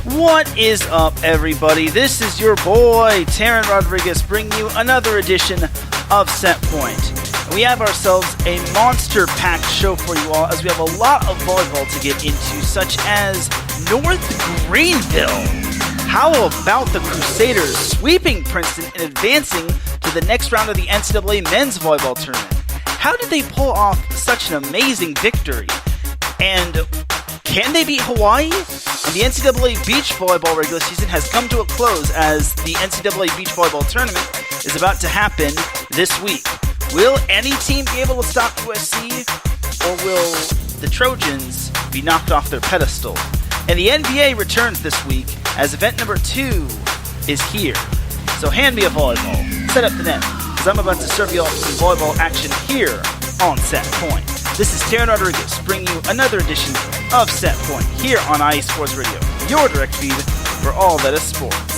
What is up, everybody? This is your boy, Teran Rodriguez, bringing you another edition of Set Point. And we have ourselves a monster-packed show for you all, as we have a lot of volleyball to get into, such as North Greenville. How about the Crusaders sweeping Princeton and advancing to the next round of the NCAA Men's Volleyball Tournament? How did they pull off such an amazing victory? And can they beat Hawaii? And the NCAA Beach Volleyball regular season has come to a close as the NCAA Beach Volleyball Tournament is about to happen this week. Will any team be able to stop USC, or will the Trojans be knocked off their pedestal? And the NBA returns this week as event number 2 is here. So hand me a volleyball, set up the net, because I'm about to serve you all some volleyball action here on Set Point. This is Teran Rodriguez bringing you another edition of Set Point here on IE Sports Radio, your direct feed for all that is sports.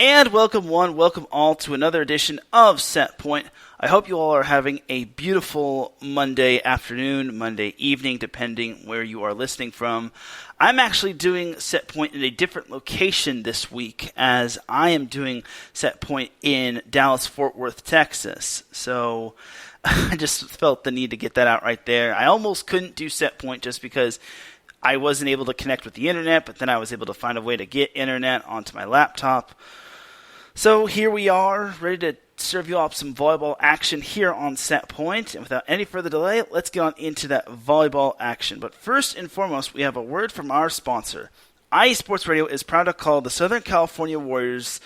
And welcome all to another edition of Set Point. I hope you all are having a beautiful Monday afternoon, Monday evening, depending where you are listening from. I'm actually doing Set Point in a different location this week, as I am doing Set Point in Dallas-Fort Worth, Texas. So I just felt the need to get that out right there. I almost couldn't do Set Point just because I wasn't able to connect with the internet, but then I was able to find a way to get internet onto my laptop. So here we are, ready to serve you all up some volleyball action here on Set Point. And without any further delay, let's get on into that volleyball action. But first and foremost, we have a word from our sponsor. IE Sports Radio is proud to call the Southern California Warriors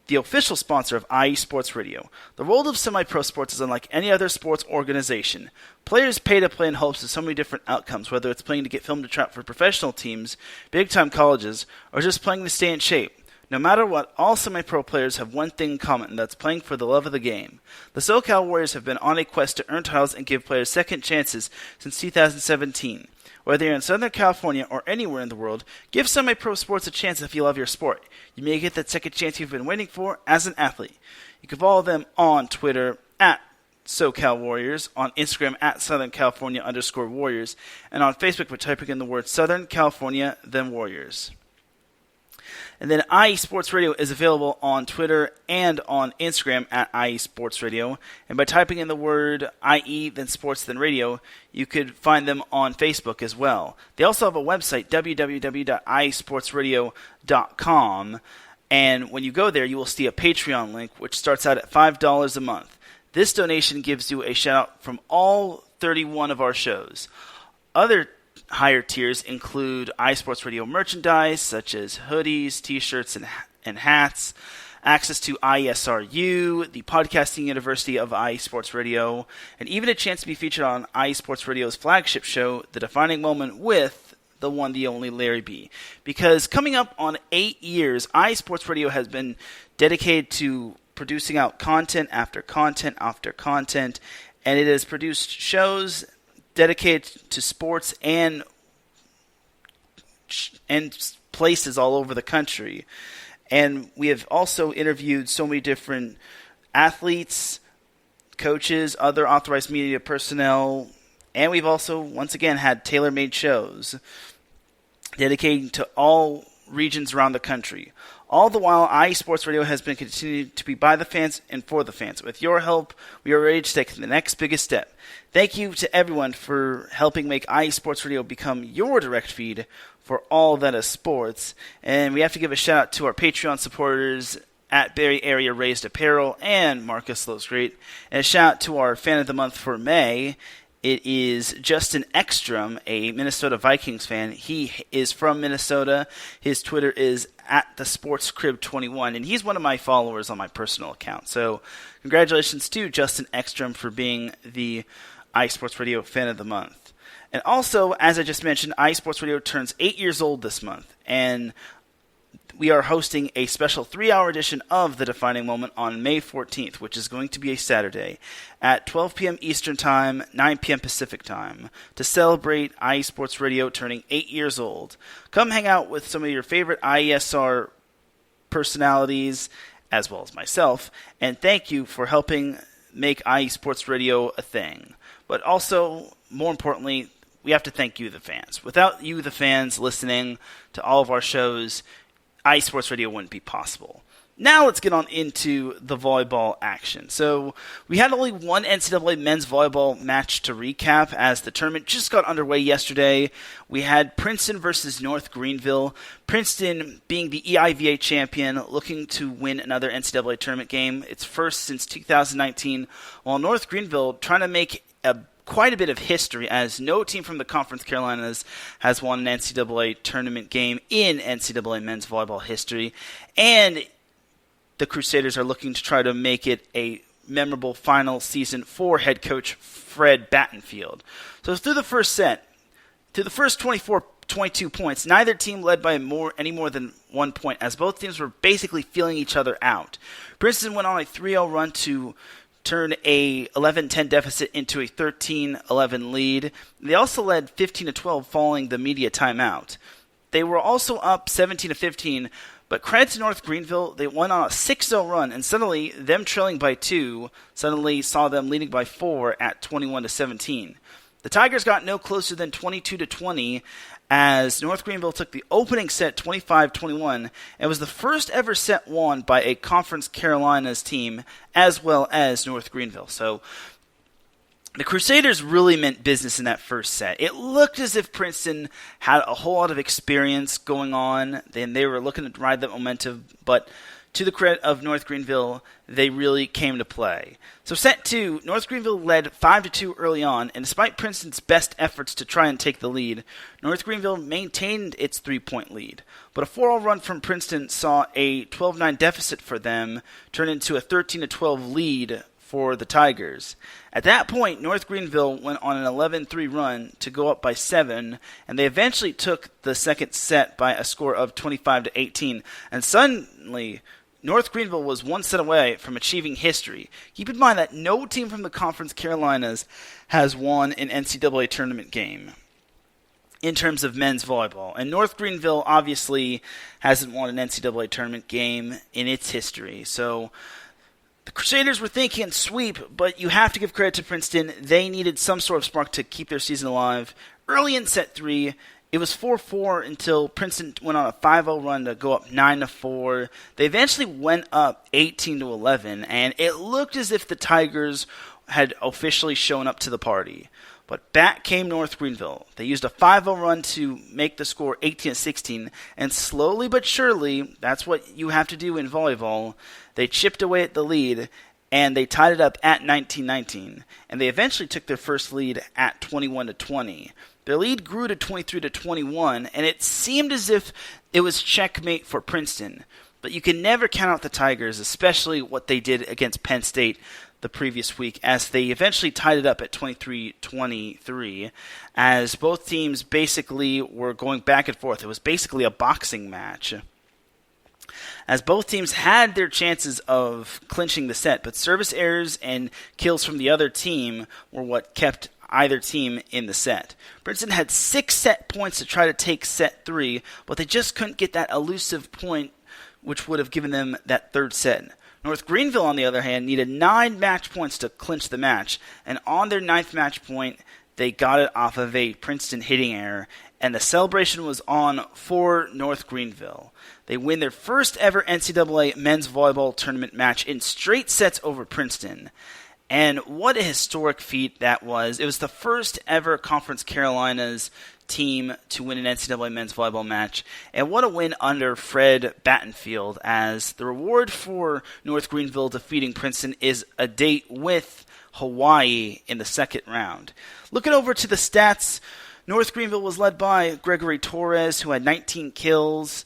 the official sponsor of IE Sports Radio. The world of semi-pro sports is unlike any other sports organization. Players pay to play in hopes of so many different outcomes, whether it's playing to get filmed to trap for professional teams, big-time colleges, or just playing to stay in shape. No matter what, all semi-pro players have one thing in common, and that's playing for the love of the game. The SoCal Warriors have been on a quest to earn titles and give players second chances since 2017. Whether you're in Southern California or anywhere in the world, give semi-pro sports a chance if you love your sport. You may get that second chance you've been waiting for as an athlete. You can follow them on Twitter at SoCal Warriors, on Instagram at Southern California_Warriors, and on Facebook by typing in the word Southern California, then Warriors. And then IE Sports Radio is available on Twitter and on Instagram at IE Sports Radio. And by typing in the word IE, then Sports, then Radio, you could find them on Facebook as well. They also have a website, www.iesportsradio.com. And when you go there, you will see a Patreon link, which starts out at $5 a month. This donation gives you a shout-out from all 31 of our shows. Other higher tiers include iSports Radio merchandise, such as hoodies, t-shirts, and hats, access to ISRU, the podcasting university of iSports Radio, and even a chance to be featured on iSports Radio's flagship show, The Defining Moment, with the one, the only Larry B. Because coming up on 8 years, iSports Radio has been dedicated to producing out content after content after content, and it has produced shows dedicated to sports and places all over the country. And we have also interviewed so many different athletes, coaches, other authorized media personnel, and we've also, once again, had tailor-made shows dedicated to all regions around the country. All the while, IE Sports Radio has been continued to be by the fans and for the fans. With your help, we are ready to take the next biggest step. Thank you to everyone for helping make IE Sports Radio become your direct feed for all that is sports. And we have to give a shout out to our Patreon supporters, at Bay Area Raised Apparel, and Marcus Loves Great. And a shout out to our fan of the month for May. It is Justin Ekstrom, a Minnesota Vikings fan. He is from Minnesota. His Twitter is @thesportscrib21, and he's one of my followers on my personal account. So congratulations to Justin Ekstrom for being the iSports Radio Fan of the Month. And also, as I just mentioned, iSports Radio turns 8 years old this month, and we are hosting a special 3-hour edition of The Defining Moment on May 14th, which is going to be a Saturday, at 12 p.m. Eastern Time, 9 p.m. Pacific Time, to celebrate iSports Radio turning 8 years old. Come hang out with some of your favorite IESR personalities, as well as myself, and thank you for helping make iSports Radio a thing. But also, more importantly, we have to thank you, the fans. Without you, the fans, listening to all of our shows, iSports Radio wouldn't be possible. Now let's get on into the volleyball action. So we had only one NCAA men's volleyball match to recap as the tournament just got underway yesterday. We had Princeton versus North Greenville. Princeton being the EIVA champion, looking to win another NCAA tournament game. It's first since 2019, while North Greenville trying to make quite a bit of history, as no team from the Conference Carolinas has won an NCAA tournament game in NCAA men's volleyball history. And the Crusaders are looking to try to make it a memorable final season for head coach Fred Battenfield. So through the first set, through the first 22 points, neither team led by any more than 1 point, as both teams were basically feeling each other out. Princeton went on a 3-0 run to turn a 11-10 deficit into a 13-11 lead. They also led 15-12 following the media timeout. They were also up 17-15, but credit to North Greenville, they went on a 6-0 run, and suddenly them trailing by 2 suddenly saw them leading by 4 at 21-17. The Tigers got no closer than 22-20 as North Greenville took the opening set 25-21 and was the first ever set won by a Conference Carolinas team as well as North Greenville. So the Crusaders really meant business in that first set. It looked as if Princeton had a whole lot of experience going on, and they were looking to ride that momentum, but to the credit of North Greenville, they really came to play. So set 2, North Greenville led 5-2 early on, and despite Princeton's best efforts to try and take the lead, North Greenville maintained its 3-point lead. But a 4-0 run from Princeton saw a 12-9 deficit for them turn into a 13-12 lead for the Tigers. At that point, North Greenville went on an 11-3 run to go up by 7, and they eventually took the second set by a score of 25-18, and suddenly North Greenville was one set away from achieving history. Keep in mind that no team from the Conference Carolinas has won an NCAA tournament game in terms of men's volleyball. And North Greenville obviously hasn't won an NCAA tournament game in its history. So the Crusaders were thinking sweep, but you have to give credit to Princeton. They needed some sort of spark to keep their season alive. Early in set 3, it was 4-4 until Princeton went on a 5-0 run to go up 9-4. They eventually went up 18-11, and it looked as if the Tigers had officially shown up to the party. But back came North Greenville. They used a 5-0 run to make the score 18-16, and slowly but surely, that's what you have to do in volleyball, they chipped away at the lead, and they tied it up at 19-19, and they eventually took their first lead at 21-20. Their lead grew to 23-21, and it seemed as if it was checkmate for Princeton. But you can never count out the Tigers, especially what they did against Penn State the previous week, as they eventually tied it up at 23-23, as both teams basically were going back and forth. It was basically a boxing match, as both teams had their chances of clinching the set, but service errors and kills from the other team were what kept either team in the set. Princeton had 6 set points to try to take set 3, but they just couldn't get that elusive point which would have given them that third set. North Greenville, on the other hand, needed 9 match points to clinch the match, and on their 9th match point, they got it off of a Princeton hitting error, and the celebration was on for North Greenville. They win their first ever NCAA men's volleyball tournament match in straight sets over Princeton. And what a historic feat that was. It was the first ever Conference Carolinas team to win an NCAA men's volleyball match. And what a win under Fred Battenfield, as the reward for North Greenville defeating Princeton is a date with Hawaii in the second round. Looking over to the stats, North Greenville was led by Gregory Torres, who had 19 kills.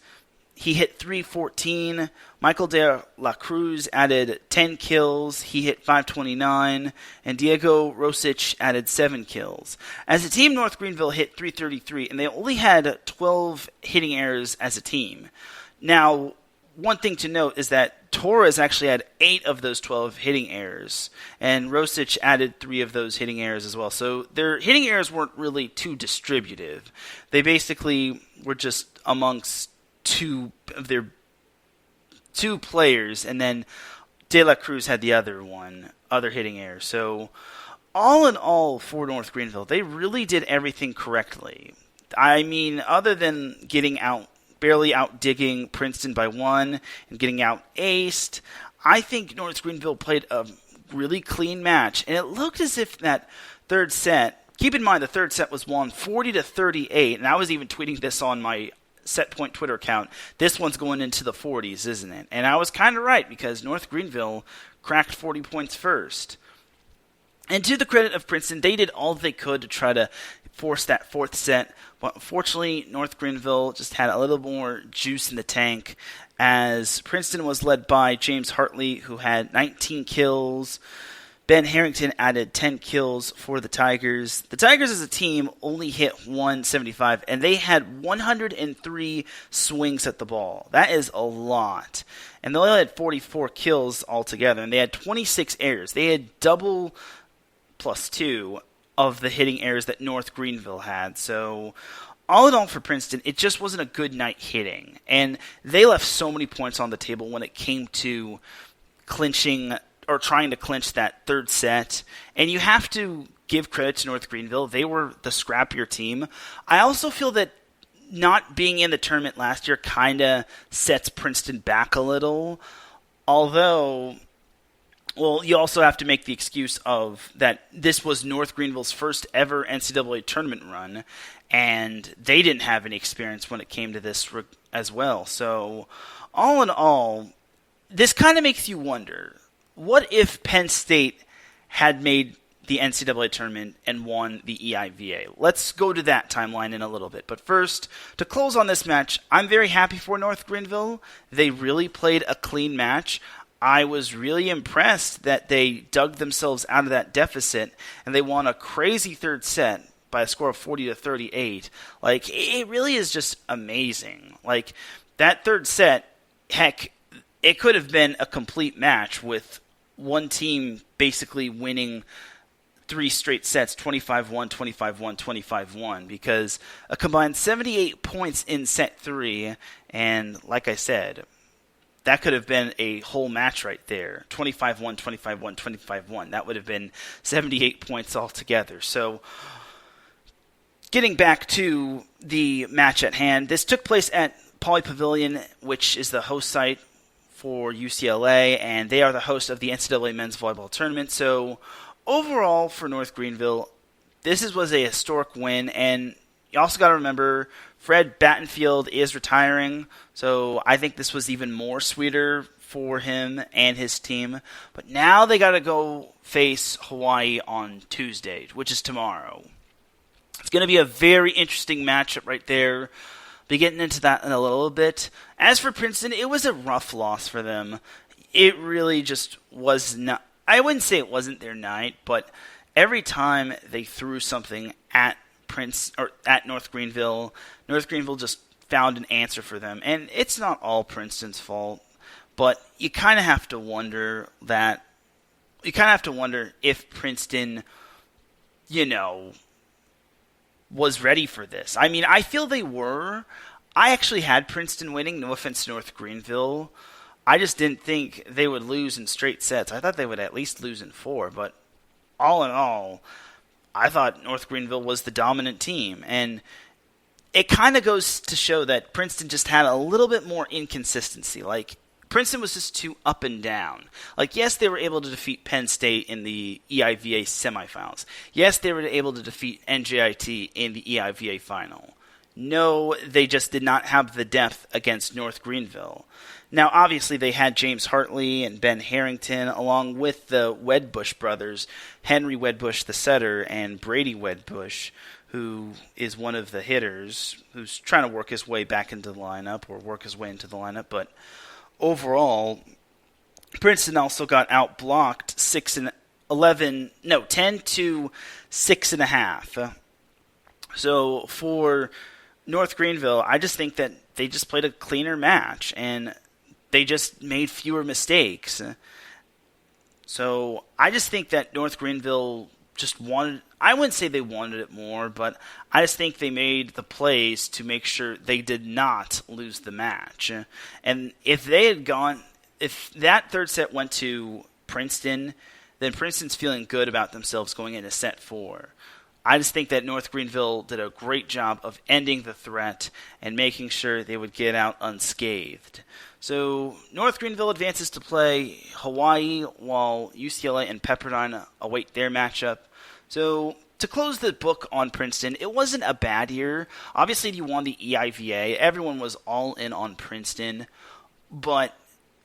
He hit .314. Michael de la Cruz added 10 kills. He hit .529. And Diego Rosic added 7 kills. As a team, North Greenville hit .333, and they only had 12 hitting errors as a team. Now, one thing to note is that Torres actually had 8 of those 12 hitting errors, and Rosic added 3 of those hitting errors as well. So their hitting errors weren't really too distributive. They basically were just amongst two of their two players, and then De La Cruz had the other hitting error. So all in all, for North Greenville, they really did everything correctly. I mean, other than barely out-digging Princeton by 1 and getting out-aced, I think North Greenville played a really clean match, and it looked as if that third set, keep in mind the third set was won 40-38, and I was even tweeting this on my Set Point Twitter account. This one's going into the 40s, isn't it? And I was kind of right, because North Greenville cracked 40 points first. And to the credit of Princeton, they did all they could to try to force that fourth set, but unfortunately North Greenville just had a little more juice in the tank, as Princeton was led by James Hartley, who had 19 kills. Ben Harrington added 10 kills for the Tigers. The Tigers as a team only hit .175, and they had 103 swings at the ball. That is a lot. And they only had 44 kills altogether, and they had 26 errors. They had double +2 of the hitting errors that North Greenville had. So all in all for Princeton, it just wasn't a good night hitting. And they left so many points on the table when it came to clinching or trying to clinch that third set. And you have to give credit to North Greenville. They were the scrappier team. I also feel that not being in the tournament last year kind of sets Princeton back a little. Although, well, you also have to make the excuse of that this was North Greenville's first ever NCAA tournament run, and they didn't have any experience when it came to this as well. So, all in all, this kind of makes you wonder, what if Penn State had made the NCAA tournament and won the EIVA? Let's go to that timeline in a little bit. But first, to close on this match, I'm very happy for North Greenville. They really played a clean match. I was really impressed that they dug themselves out of that deficit, and they won a crazy third set by a score of 40-38. Like, it really is just amazing. Like, that third set, heck, it could have been a complete match with one team basically winning 3 straight sets, 25-1, 25-1, 25-1, because a combined 78 points in set 3, and like I said, that could have been a whole match right there. 25-1, 25-1, 25-1. That would have been 78 points altogether. So, getting back to the match at hand, this took place at Pauley Pavilion, which is the host site for UCLA, and they are the host of the NCAA Men's Volleyball Tournament. So, overall, for North Greenville, this was a historic win, and you also got to remember, Fred Battenfield is retiring, so I think this was even more sweeter for him and his team. But now they got to go face Hawaii on Tuesday, which is tomorrow. It's going to be a very interesting matchup right there. Be getting into that in a little bit. As for Princeton, it was a rough loss for them. It really just was not. I wouldn't say it wasn't their night, but every time they threw something at North Greenville just found an answer for them. And it's not all Princeton's fault, but you kind of have to wonder if Princeton, was ready for this. I mean, I feel they were. I actually had Princeton winning, no offense to North Greenville. I just didn't think they would lose in straight sets. I thought they would at least lose in 4, but all in all, I thought North Greenville was the dominant team. And it kind of goes to show that Princeton just had a little bit more inconsistency. Like, Princeton was just too up and down. Like, yes, they were able to defeat Penn State in the EIVA semifinals. Yes, they were able to defeat NJIT in the EIVA final. No, they just did not have the depth against North Greenville. Now, obviously, they had James Hartley and Ben Harrington, along with the Wedbush brothers, Henry Wedbush, the setter, and Brady Wedbush, who is one of the hitters, who's trying to work his way back into the lineup, or work his way into the lineup. But overall, Princeton also got outblocked 10 to 6.5. So for North Greenville, I just think that they just played a cleaner match, and they just made fewer mistakes. So I just think that North Greenville just wanted, I wouldn't say they wanted it more, but I just think they made the plays to make sure they did not lose the match. And if they had gone, if that third set went to Princeton, then Princeton's feeling good about themselves going into set 4. I just think that North Greenville did a great job of ending the threat and making sure they would get out unscathed. So North Greenville advances to play Hawaii while UCLA and Pepperdine await their matchup. So to close the book on Princeton, it wasn't a bad year. Obviously, you won the EIVA. Everyone was all in on Princeton. But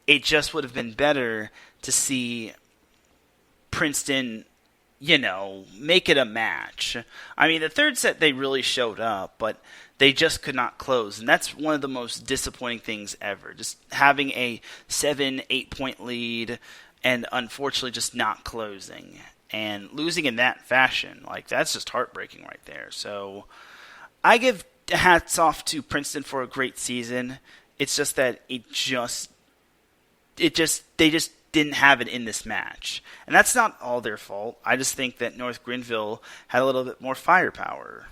it just would have been better to see Princeton, make it a match. I mean, the third set, they really showed up, but they just could not close. And that's one of the most disappointing things ever. Just having a 7-8 point lead and unfortunately just not closing. And losing in that fashion, that's just heartbreaking right there. So I give hats off to Princeton for a great season. It's just that they just didn't have it in this match. And that's not all their fault. I just think that North Greenville had a little bit more firepower.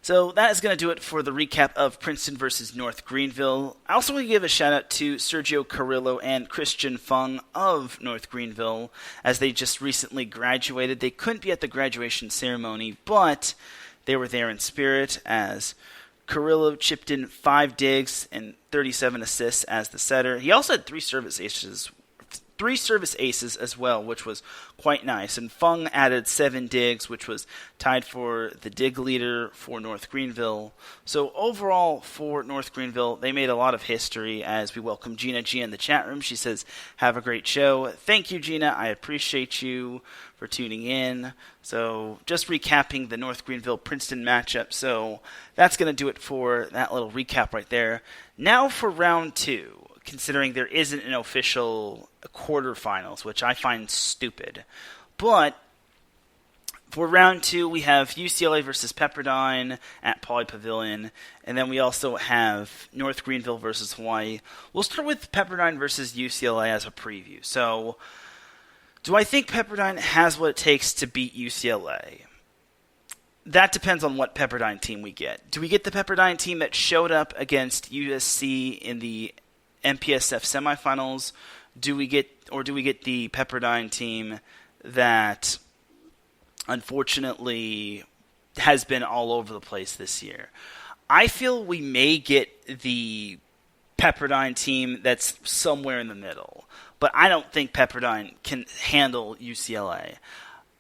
So that is going to do it for the recap of Princeton versus North Greenville. I also want to give a shout out to Sergio Carrillo and Christian Fung of North Greenville, as they just recently graduated. They couldn't be at the graduation ceremony, but they were there in spirit, as Carrillo chipped in 5 digs and 37 assists as the setter. He also had 3 service aces as well, which was quite nice. And Fung added 7 digs, which was tied for the dig leader for North Greenville. So overall, for North Greenville, they made a lot of history, as we welcome Gina G in the chat room. She says, have a great show. Thank you, Gina. I appreciate you for tuning in. So just recapping the North Greenville-Princeton matchup. So that's going to do it for that little recap right there. Now for round 2. Considering there isn't an official quarterfinals, which I find stupid. But for round 2, we have UCLA versus Pepperdine at Pauley Pavilion, and then we also have North Greenville versus Hawaii. We'll start with Pepperdine versus UCLA as a preview. So, do I think Pepperdine has what it takes to beat UCLA? That depends on what Pepperdine team we get. Do we get the Pepperdine team that showed up against USC in the MPSF semifinals? Do we get the Pepperdine team that unfortunately has been all over the place this year? I feel we may get the Pepperdine team that's somewhere in the middle, but I don't think Pepperdine can handle UCLA.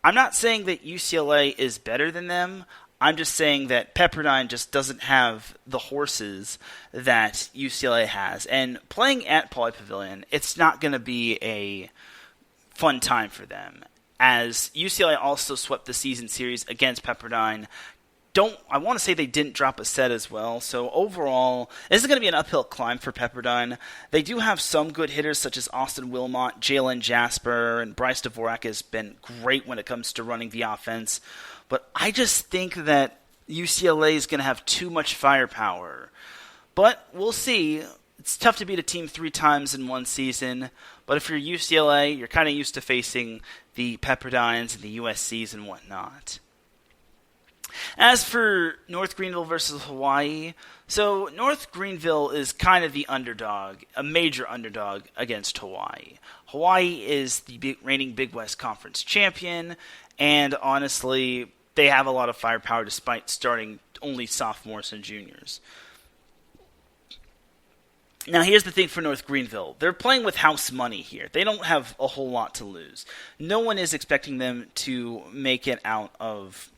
I'm not saying that UCLA is better than them. I'm just saying that Pepperdine just doesn't have the horses that UCLA has. And playing at Pauley Pavilion, it's not going to be a fun time for them, as UCLA also swept the season series against Pepperdine. I want to say they didn't drop a set as well. So overall, this is going to be an uphill climb for Pepperdine. They do have some good hitters such as Austin Wilmot, Jalen Jasper, and Bryce Dvorak has been great when it comes to running the offense. But I just think that UCLA is going to have too much firepower. But we'll see. It's tough to beat a team 3 times in one season. But if you're UCLA, you're kind of used to facing the Pepperdines and the USCs and whatnot. As for North Greenville versus Hawaii, so North Greenville is kind of the underdog, a major underdog against Hawaii. Hawaii is the reigning Big West Conference champion, and honestly, they have a lot of firepower despite starting only sophomores and juniors. Now, here's the thing for North Greenville. They're playing with house money here. They don't have a whole lot to lose. No one is expecting them to make it out of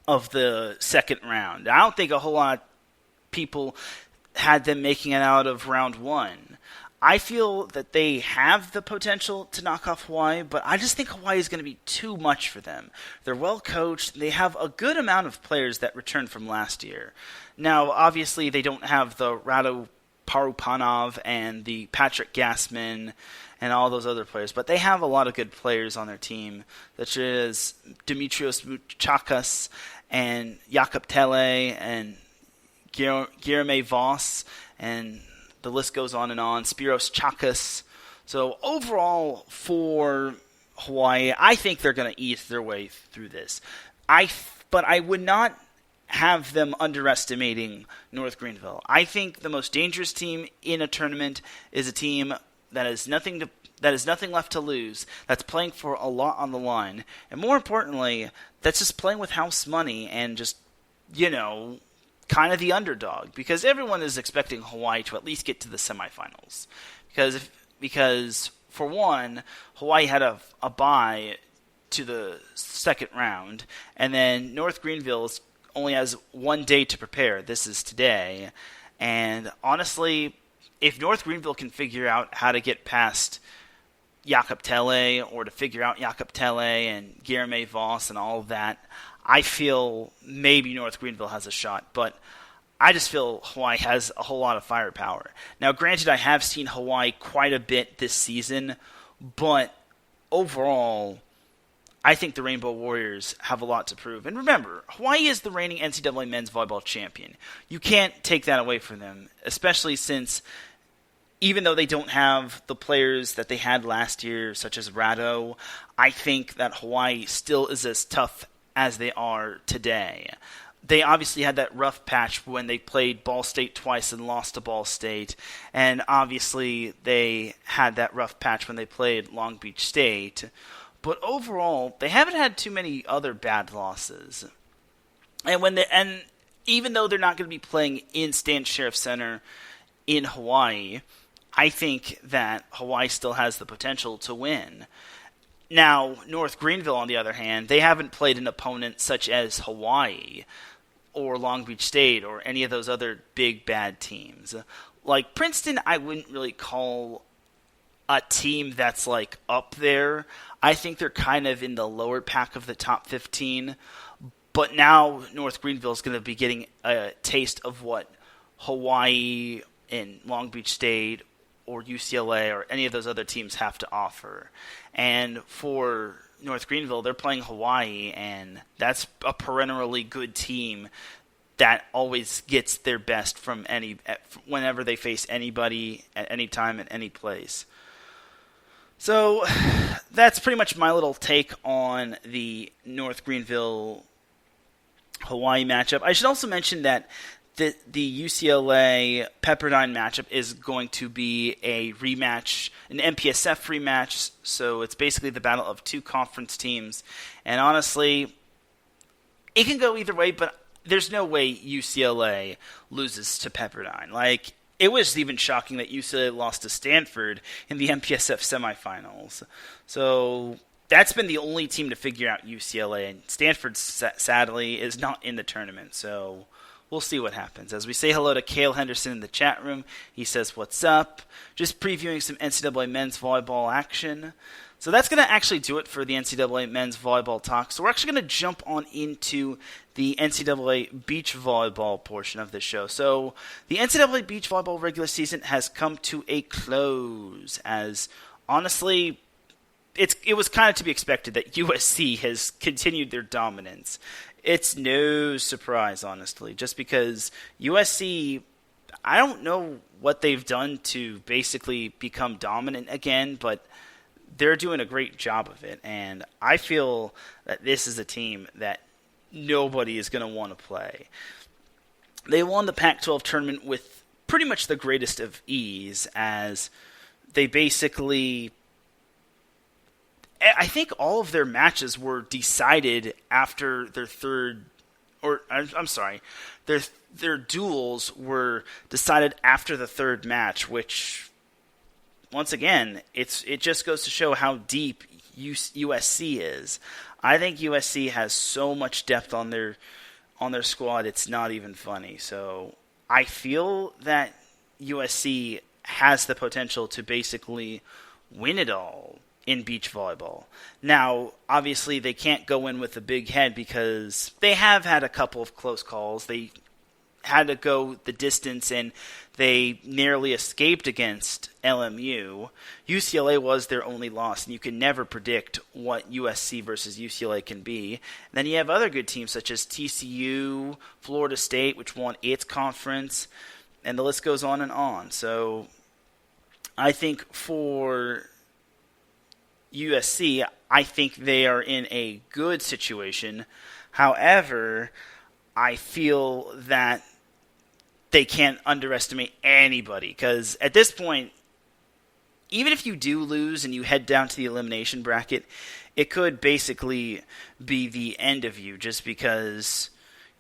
the second round. I don't think a whole lot of people had them making it out of round one. I feel that they have the potential to knock off Hawaii, but I just think Hawaii is going to be too much for them. They're well coached. They have a good amount of players that returned from last year. Now, obviously, they don't have the Rado Parupanov and the Patrick Gassman and all those other players, but they have a lot of good players on their team, such as Dimitrios Mouchakas and Jakob Tele and Guilherme Voss, and the list goes on and on. Spiros Chakas. So overall for Hawaii, I think they're going to ease their way through this. But I would not have them underestimating North Greenville. I think the most dangerous team in a tournament is a team that has nothing left to lose, that's playing for a lot on the line, and more importantly, that's just playing with house money and just, kind of the underdog, because everyone is expecting Hawaii to at least get to the semifinals. Because for one, Hawaii had a bye to the second round, and then North Greenville only has 1 day to prepare. This is today. And honestly, if North Greenville can figure out how to get past Jakob Tele, or to figure out Jakob Tele and Guilherme Voss and all of that, I feel maybe North Greenville has a shot. But I just feel Hawaii has a whole lot of firepower. Now, granted, I have seen Hawaii quite a bit this season, but overall, I think the Rainbow Warriors have a lot to prove. And remember, Hawaii is the reigning NCAA men's volleyball champion. You can't take that away from them, especially since even though they don't have the players that they had last year, such as Rado, I think that Hawaii still is as tough as they are today. They obviously had that rough patch when they played Ball State twice and lost to Ball State. And obviously they had that rough patch when they played Long Beach State. But overall, they haven't had too many other bad losses. And even though they're not going to be playing in Stan Sheriff Center in Hawaii, I think that Hawaii still has the potential to win. Now, North Greenville, on the other hand, they haven't played an opponent such as Hawaii or Long Beach State or any of those other big bad teams. Like Princeton, I wouldn't really call a team that's like up there. I think they're kind of in the lower pack of the top 15. But now North Greenville is going to be getting a taste of what Hawaii and Long Beach State or UCLA or any of those other teams have to offer. And for North Greenville, they're playing Hawaii, and that's a perennially good team that always gets their best from whenever they face anybody at any time at any place. So that's pretty much my little take on the North Greenville Hawaii matchup. I should also mention that the UCLA Pepperdine matchup is going to be a rematch, an MPSF rematch, so it's basically the battle of two conference teams. And honestly, it can go either way, but there's no way UCLA loses to Pepperdine. Like, it was even shocking that UCLA lost to Stanford in the MPSF semifinals. So that's been the only team to figure out UCLA, and Stanford, sadly, is not in the tournament. So we'll see what happens. As we say hello to Cale Henderson in the chat room, he says, "What's up?" Just previewing some NCAA men's volleyball action. So that's going to actually do it for the NCAA men's volleyball talk. So we're actually going to jump on into the NCAA beach volleyball portion of this show. So the NCAA beach volleyball regular season has come to a close, as honestly, it was kind of to be expected that USC has continued their dominance. It's no surprise, honestly, just because USC, I don't know what they've done to basically become dominant again, but they're doing a great job of it, and I feel that this is a team that nobody is going to want to play. They won the Pac-12 tournament with pretty much the greatest of ease, as they basically, I think all of their matches were decided after their their duels were decided after the third match, which, once again, it just goes to show how deep USC is. I think USC has so much depth on their squad, it's not even funny. So I feel that USC has the potential to basically win it all in beach volleyball. Now, obviously, they can't go in with a big head because they have had a couple of close calls. They had to go the distance, and they narrowly escaped against LMU. UCLA was their only loss, and you can never predict what USC versus UCLA can be. And then you have other good teams such as TCU, Florida State, which won its conference, and the list goes on and on. So I think for USC, I think they are in a good situation. However, I feel that they can't underestimate anybody, because at this point, even if you do lose and you head down to the elimination bracket, it could basically be the end of you, just because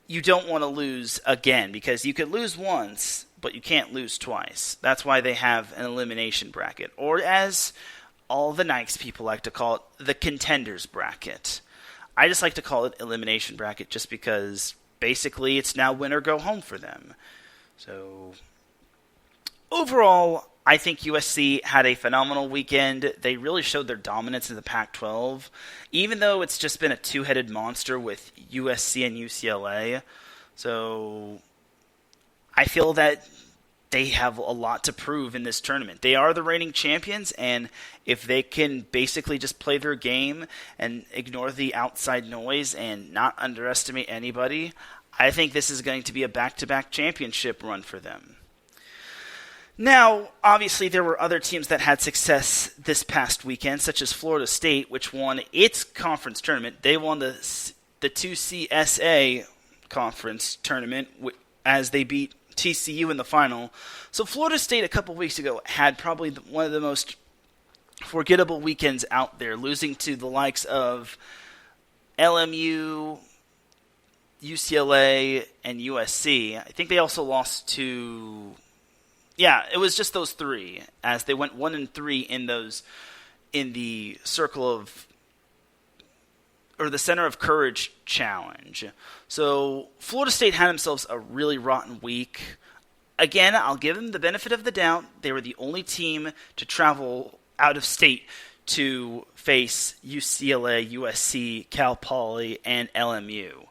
you don't want to lose again, because you could lose once, but you can't lose twice. That's why they have an elimination bracket, or as all the nice people like to call it, the contenders bracket. I just like to call it elimination bracket just because basically it's now win or go home for them. So overall, I think USC had a phenomenal weekend. They really showed their dominance in the Pac-12, even though it's just been a two-headed monster with USC and UCLA. So I feel that they have a lot to prove in this tournament. They are the reigning champions, and if they can basically just play their game and ignore the outside noise and not underestimate anybody, I think this is going to be a back-to-back championship run for them. Now, obviously, there were other teams that had success this past weekend, such as Florida State, which won its conference tournament. They won the 2CSA conference tournament as they beat TCU in the final. So Florida State a couple weeks ago had probably one of the most forgettable weekends out there, losing to the likes of LMU, UCLA, and USC. I think they also lost to... Yeah, it was just those three, as they went 1-3 in the circle of, or the Center of Courage Challenge. So Florida State had themselves a really rotten week. Again, I'll give them the benefit of the doubt. They were the only team to travel out of state to face UCLA, USC, Cal Poly, and LMU.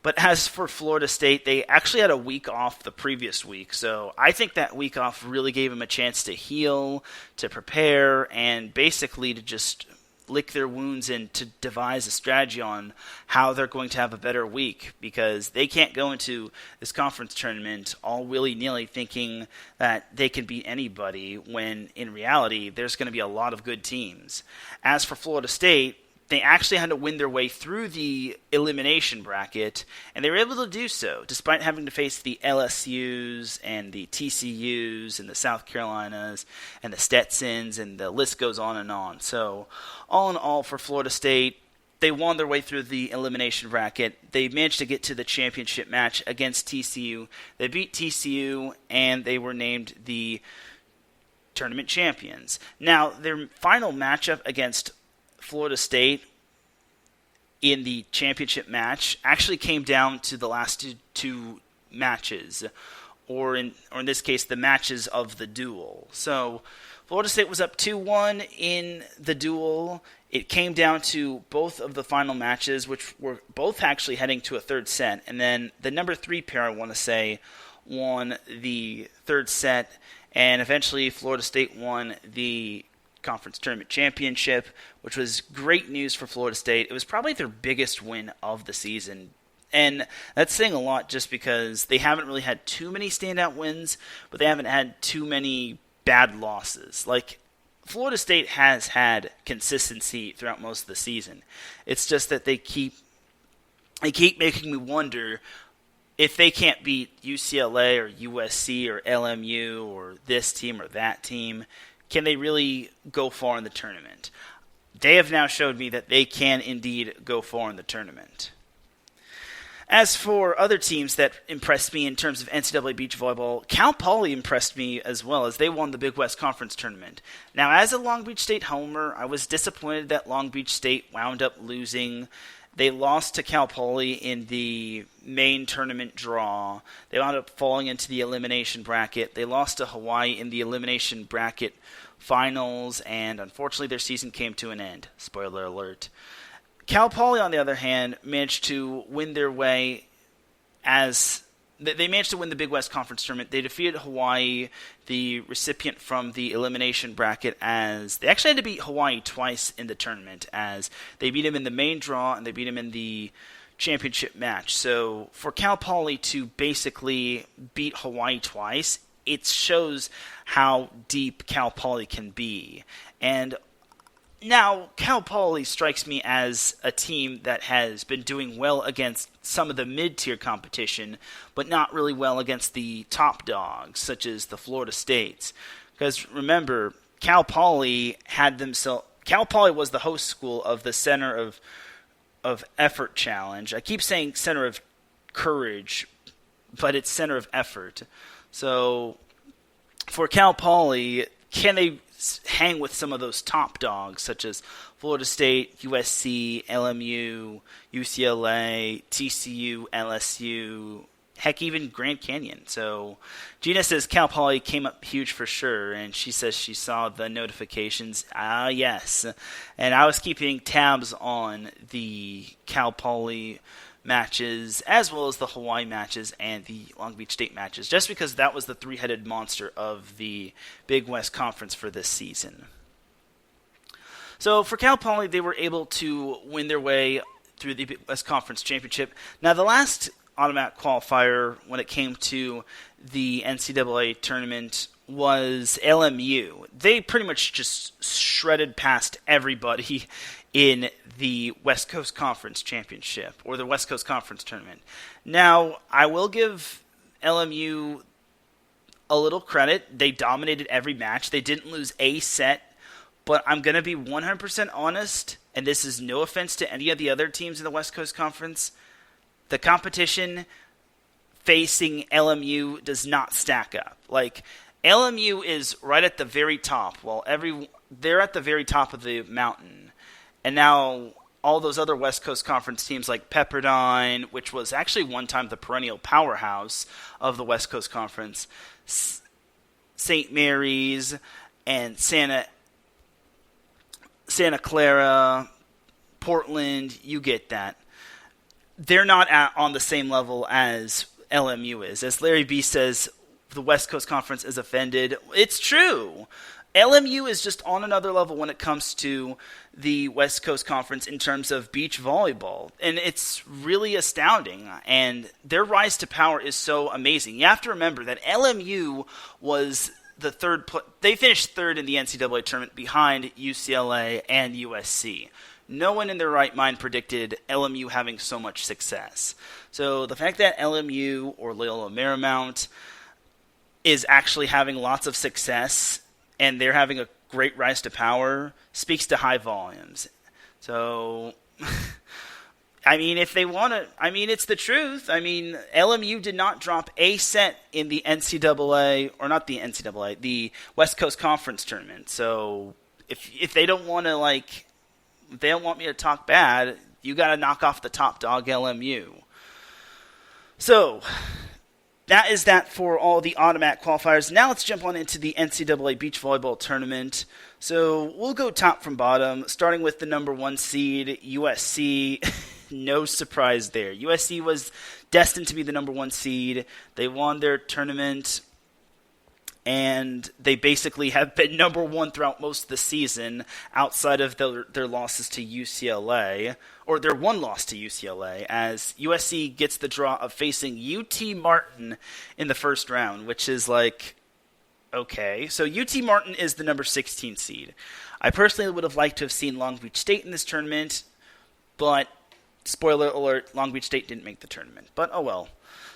But as for Florida State, they actually had a week off the previous week. So I think that week off really gave them a chance to heal, to prepare, and basically to just lick their wounds and to devise a strategy on how they're going to have a better week, because they can't go into this conference tournament all willy-nilly thinking that they can beat anybody, when in reality there's going to be a lot of good teams. As for Florida State, they actually had to win their way through the elimination bracket, and they were able to do so, despite having to face the LSUs and the TCUs and the South Carolinas and the Stetsons, and the list goes on and on. So, all in all, for Florida State, they won their way through the elimination bracket. They managed to get to the championship match against TCU. They beat TCU, and they were named the tournament champions. Now, their final matchup against Florida State in the championship match actually came down to the last two matches, or in this case, the matches of the duel. So Florida State was up 2-1 in the duel. It came down to both of the final matches, which were both actually heading to a third set. And then the number 3 pair, I want to say, won the third set. And eventually Florida State won the conference tournament championship, which was great news for Florida State. It was probably their biggest win of the season. And that's saying a lot, just because they haven't really had too many standout wins, but they haven't had too many bad losses. Like, Florida State has had consistency throughout most of the season. It's just that they keep making me wonder if they can't beat UCLA or USC or LMU or this team or that team, can they really go far in the tournament? They have now showed me that they can indeed go far in the tournament. As for other teams that impressed me in terms of NCAA Beach Volleyball, Cal Poly impressed me as well, as they won the Big West Conference Tournament. Now, as a Long Beach State homer, I was disappointed that Long Beach State wound up losing. They lost to Cal Poly in the main tournament draw. They wound up falling into the elimination bracket. They lost to Hawaii in the elimination bracket finals, and unfortunately their season came to an end. Spoiler alert. Cal Poly, on the other hand, managed to win their way as they managed to win the Big West Conference Tournament. They defeated Hawaii, the recipient from the elimination bracket, as they actually had to beat Hawaii twice in the tournament, as they beat them in the main draw and they beat them in the championship match. So for Cal Poly to basically beat Hawaii twice, it shows how deep Cal Poly can be. And now, Cal Poly strikes me as a team that has been doing well against some of the mid-tier competition, but not really well against the top dogs, such as the Florida States. Because remember, Cal Poly was the host school of the Center of Effort Challenge. I keep saying Center of Courage, but it's Center of Effort. So, for Cal Poly, can they hang with some of those top dogs, such as Florida State, USC, LMU, UCLA, TCU, LSU, heck, even Grand Canyon? So Gina says Cal Poly came up huge for sure, and she says she saw the notifications. Yes. And I was keeping tabs on the Cal Poly matches, as well as the Hawaii matches and the Long Beach State matches, just because that was the three-headed monster of the Big West Conference for this season. So for Cal Poly, they were able to win their way through the Big West Conference Championship. Now, the last automatic qualifier when it came to the NCAA tournament was LMU. They pretty much just shredded past everybody in the West Coast Conference Championship, or the West Coast Conference Tournament. Now, I will give LMU a little credit. They dominated every match. They didn't lose a set, but I'm going to be 100% honest, and this is no offense to any of the other teams in the West Coast Conference. The competition facing LMU does not stack up. Like, LMU is right at the very top, while they're at the very top of the mountain. And now all those other West Coast Conference teams like Pepperdine, which was actually one time the perennial powerhouse of the West Coast Conference, St. Mary's, and Santa Clara, Portland, you get that. They're not on the same level as LMU is. As Larry B says, the West Coast Conference is offended. It's true. LMU is just on another level when it comes to the West Coast Conference in terms of beach volleyball. And it's really astounding. And their rise to power is so amazing. You have to remember that LMU was the they finished third in the NCAA tournament behind UCLA and USC. No one in their right mind predicted LMU having so much success. So the fact that LMU, or Loyola Marymount, is actually having lots of success and they're having a great rise to power speaks to high volumes. So, I mean, if they want to, I mean, it's the truth. I mean, LMU did not drop a set in the NCAA, or not the NCAA, the West Coast Conference Tournament. So, if they don't want to, like, if they don't want me to talk bad, you got to knock off the top dog LMU. So, that is that for all the automatic qualifiers. Now let's jump on into the NCAA Beach Volleyball Tournament. So we'll go top from bottom, starting with the number 1 seed, USC. No surprise there. USC was destined to be the number 1 seed. They won their tournament, and they basically have been number 1 throughout most of the season, outside of their losses to UCLA, or their one loss to UCLA, as USC gets the draw of facing UT Martin in the first round, which is like, okay. So UT Martin is the number 16 seed. I personally would have liked to have seen Long Beach State in this tournament, but spoiler alert, Long Beach State didn't make the tournament. But oh well.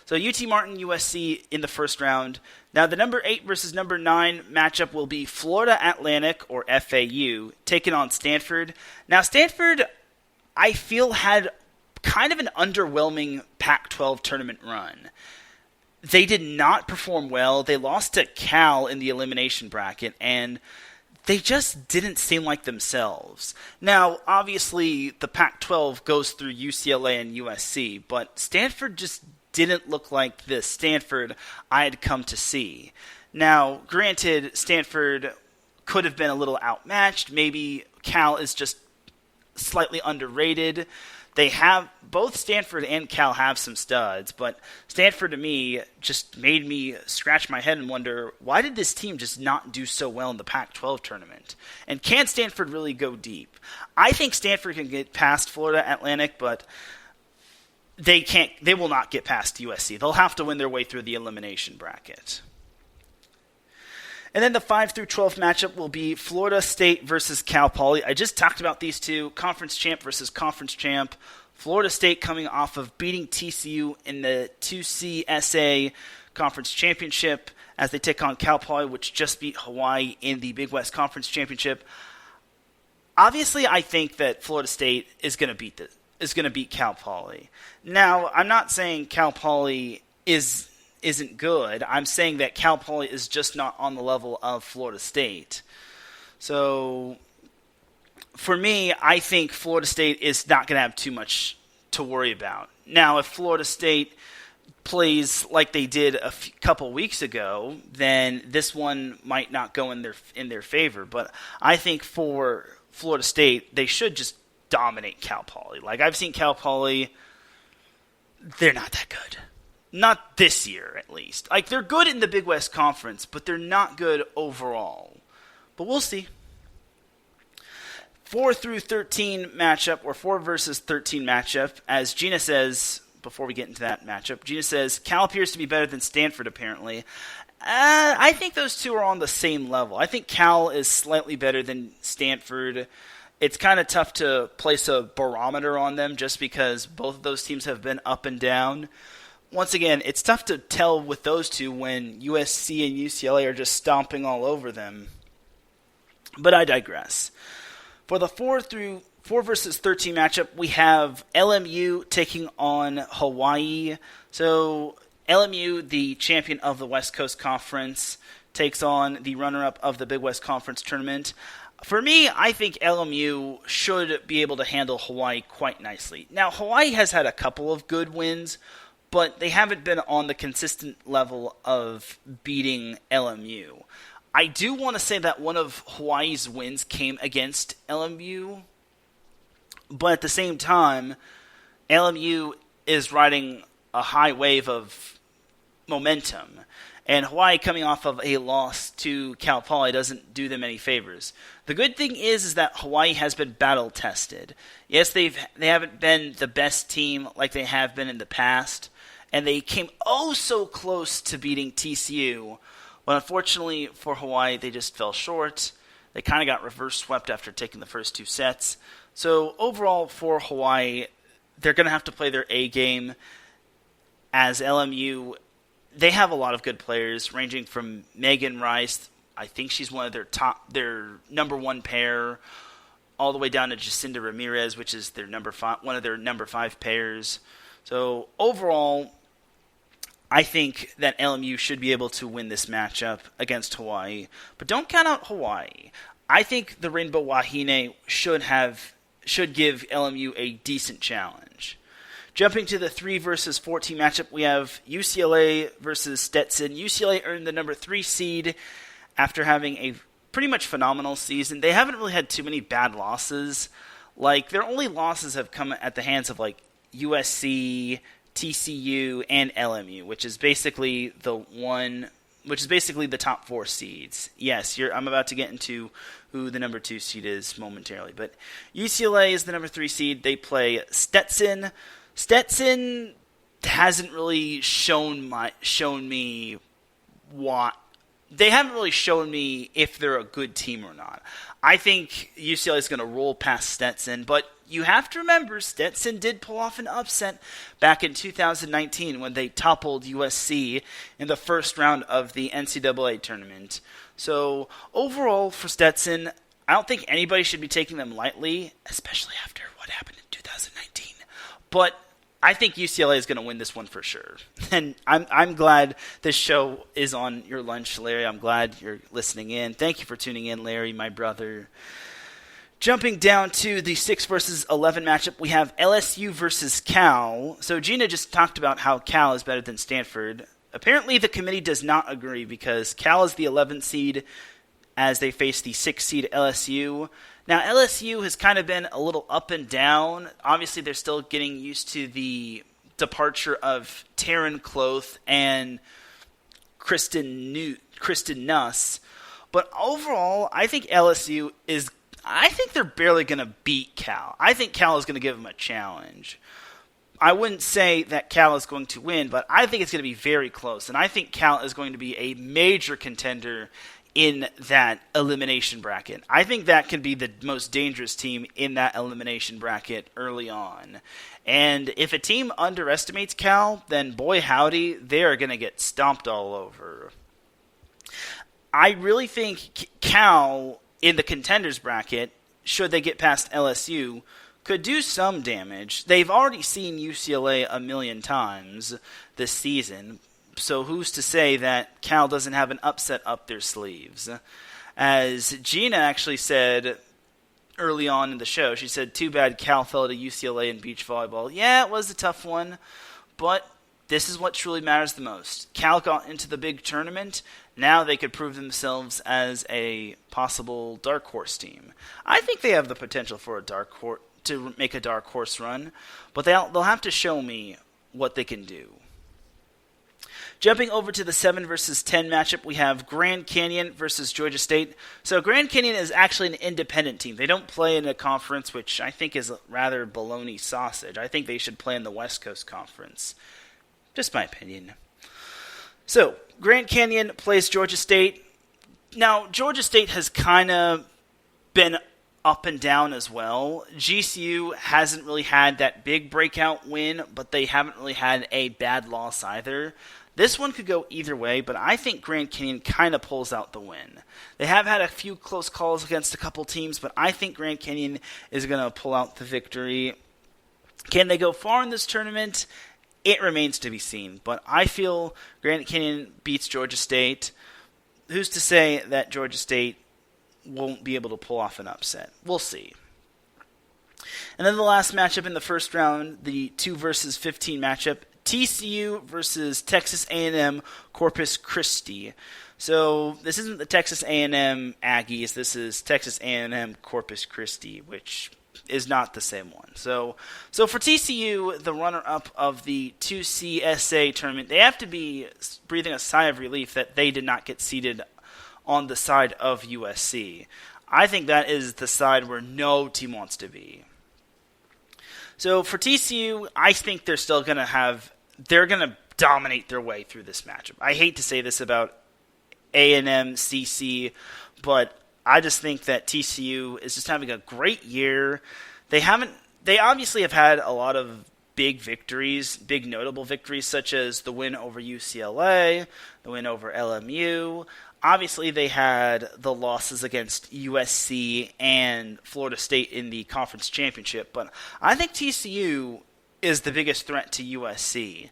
So UT Martin, USC in the first round. Now the number 8 versus number 9 matchup will be Florida Atlantic, or FAU, taking on Stanford. Now Stanford, I feel, had kind of an underwhelming Pac-12 tournament run. They did not perform well. They lost to Cal in the elimination bracket, and they just didn't seem like themselves. Now, obviously, the Pac-12 goes through UCLA and USC, but Stanford just didn't look like the Stanford I had come to see. Now, granted, Stanford could have been a little outmatched. Maybe Cal is just slightly underrated. Both Stanford and Cal have some studs, but Stanford to me just made me scratch my head and wonder, why did this team just not do so well in the Pac-12 tournament? And can Stanford really go deep? I think Stanford can get past Florida Atlantic, but they will not get past USC. They'll have to win their way through the elimination bracket. And then the 5 through 12 matchup will be Florida State versus Cal Poly. I just talked about these two, conference champ versus conference champ. Florida State coming off of beating TCU in the 2CSA Conference Championship as they take on Cal Poly, which just beat Hawaii in the Big West Conference Championship. Obviously, I think that Florida State is going to beat Cal Poly. Now, I'm not saying Cal Poly isn't good. I'm saying that Cal Poly is just not on the level of Florida State. So, for me, I think Florida State is not going to have too much to worry about. Now, if Florida State plays like they did a couple weeks ago, then this one might not go in their favor. But I think for Florida State, they should just dominate Cal Poly. Like, I've seen Cal Poly, they're not that good. Not this year, at least. Like, they're good in the Big West Conference, but they're not good overall. But we'll see. 4 through 13 matchup, or 4 versus 13 matchup. As Gina says, before we get into that matchup, Gina says, Cal appears to be better than Stanford, apparently. I think those two are on the same level. I think Cal is slightly better than Stanford. It's kind of tough to place a barometer on them just because both of those teams have been up and down. Once again, it's tough to tell with those two when USC and UCLA are just stomping all over them. But I digress. For the 4 versus 13 matchup, we have LMU taking on Hawaii. So LMU, the champion of the West Coast Conference, takes on the runner-up of the Big West Conference Tournament. For me, I think LMU should be able to handle Hawaii quite nicely. Now, Hawaii has had a couple of good wins, but they haven't been on the consistent level of beating LMU. I do want to say that one of Hawaii's wins came against LMU, but at the same time, LMU is riding a high wave of momentum, and Hawaii coming off of a loss to Cal Poly doesn't do them any favors. The good thing is that Hawaii has been battle-tested. Yes, they haven't been the best team like they have been in the past, and they came so close to beating TCU. But unfortunately for Hawaii, they just fell short. They kind of got reverse swept after taking the first 2 sets. So overall for Hawaii, they're going to have to play their A game. As LMU, they have a lot of good players, ranging from Megan Rice. I think she's one of their number 1 pair, all the way down to Jacinda Ramirez, which is one of their number 5 pairs. So overall, I think that LMU should be able to win this matchup against Hawaii. But don't count out Hawaii. I think the Rainbow Wahine should give LMU a decent challenge. Jumping to the 3 versus 14 matchup, we have UCLA versus Stetson. UCLA earned the number 3 seed after having a pretty much phenomenal season. They haven't really had too many bad losses. Like, their only losses have come at the hands of, like, USC, TCU, and LMU, which is basically the top 4 seeds. Yes, I'm about to get into who the number 2 seed is momentarily, but UCLA is the number 3 seed. They play Stetson. Stetson hasn't really shown me what. They haven't really shown me if they're a good team or not. I think UCLA is going to roll past Stetson, but you have to remember Stetson did pull off an upset back in 2019 when they toppled USC in the first round of the NCAA tournament. So overall for Stetson, I don't think anybody should be taking them lightly, especially after what happened in 2019. But I think UCLA is going to win this one for sure. And I'm glad this show is on your lunch, Larry. I'm glad you're listening in. Thank you for tuning in, Larry, my brother. Jumping down to the 6 versus 11 matchup, we have LSU versus Cal. So Gina just talked about how Cal is better than Stanford. Apparently the committee does not agree because Cal is the 11th seed as they face the 6th seed LSU. Now LSU has kind of been a little up and down. Obviously they're still getting used to the departure of Teran Rodriguez and Kristen Nuss. But overall, I think they're barely going to beat Cal. I think Cal is going to give them a challenge. I wouldn't say that Cal is going to win, but I think it's going to be very close. And I think Cal is going to be a major contender in that elimination bracket. I think that can be the most dangerous team in that elimination bracket early on. And if a team underestimates Cal, then boy howdy, they are going to get stomped all over. I really think Cal, in the contenders bracket, should they get past LSU, could do some damage. They've already seen UCLA a million times this season, so who's to say that Cal doesn't have an upset up their sleeves? As Gina actually said early on in the show, she said, too bad Cal fell to UCLA in beach volleyball. Yeah, it was a tough one, but this is what truly matters the most. Cal got into the big tournament. Now they could prove themselves as a possible dark horse team. I think they have the potential for to make a dark horse run, but they'll have to show me what they can do. Jumping over to the 7 versus 10 matchup, we have Grand Canyon versus Georgia State. So Grand Canyon is actually an independent team. They don't play in a conference, which I think is rather bologna sausage. I think they should play in the West Coast Conference. Just my opinion. So, Grand Canyon plays Georgia State. Now, Georgia State has kind of been up and down as well. GCU hasn't really had that big breakout win, but they haven't really had a bad loss either. This one could go either way, but I think Grand Canyon kind of pulls out the win. They have had a few close calls against a couple teams, but I think Grand Canyon is going to pull out the victory. Can they go far in this tournament? It remains to be seen, but I feel Grand Canyon beats Georgia State. Who's to say that Georgia State won't be able to pull off an upset? We'll see. And then the last matchup in the first round, the 2 versus 15 matchup, TCU versus Texas A&M Corpus Christi. So this isn't the Texas A&M Aggies. This is Texas A&M Corpus Christi, which is not the same one. So for TCU, the runner-up of the 2CSA tournament, they have to be breathing a sigh of relief that they did not get seated on the side of USC. I think that is the side where no team wants to be. So for TCU, I think they're going to dominate their way through this matchup. I hate to say this about A&M, CC, but I just think that TCU is just having a great year. They obviously have had a lot of big victories, big notable victories, such as the win over UCLA, the win over LMU. Obviously, they had the losses against USC and Florida State in the conference championship, but I think TCU is the biggest threat to USC.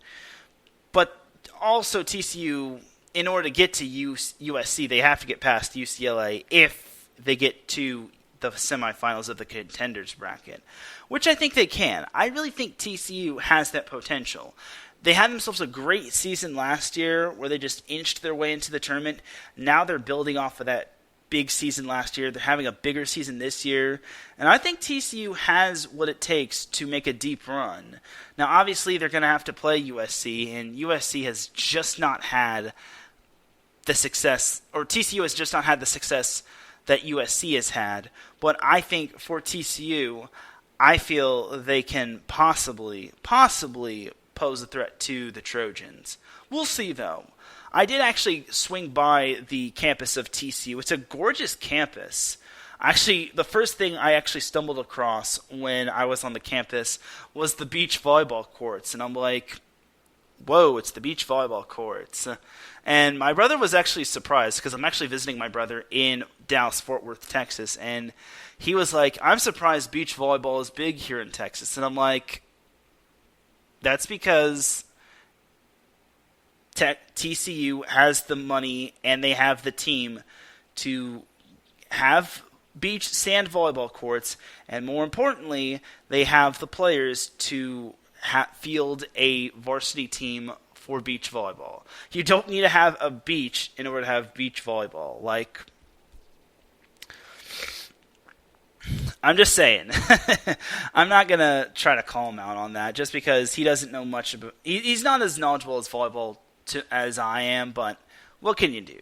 But also TCU, in order to get to USC, they have to get past UCLA if they get to the semifinals of the contenders bracket, which I think they can. I really think TCU has that potential. They had themselves a great season last year where they just inched their way into the tournament. Now they're building off of that big season last year. They're having a bigger season this year. And I think TCU has what it takes to make a deep run. Now, obviously, they're going to have to play USC, and USC has just not had the success, or TCU has just not had the success that USC has had. But I think for TCU, I feel they can possibly pose a threat to the Trojans. We'll see, though. I did actually swing by the campus of TCU. It's a gorgeous campus. Actually, the first thing I actually stumbled across when I was on the campus was the beach volleyball courts. And I'm like, whoa, it's the beach volleyball courts. And my brother was actually surprised because I'm actually visiting my brother in Dallas-Fort Worth, Texas. And he was like, I'm surprised beach volleyball is big here in Texas. And I'm like, That's because TCU has the money and they have the team to have beach sand volleyball courts, and more importantly, they have the players to field a varsity team for beach volleyball. You don't need to have a beach in order to have beach volleyball. Like, I'm just saying. I'm not going to try to call him out on that just because he doesn't know much about... He's not as knowledgeable as volleyball as I am, but what can you do?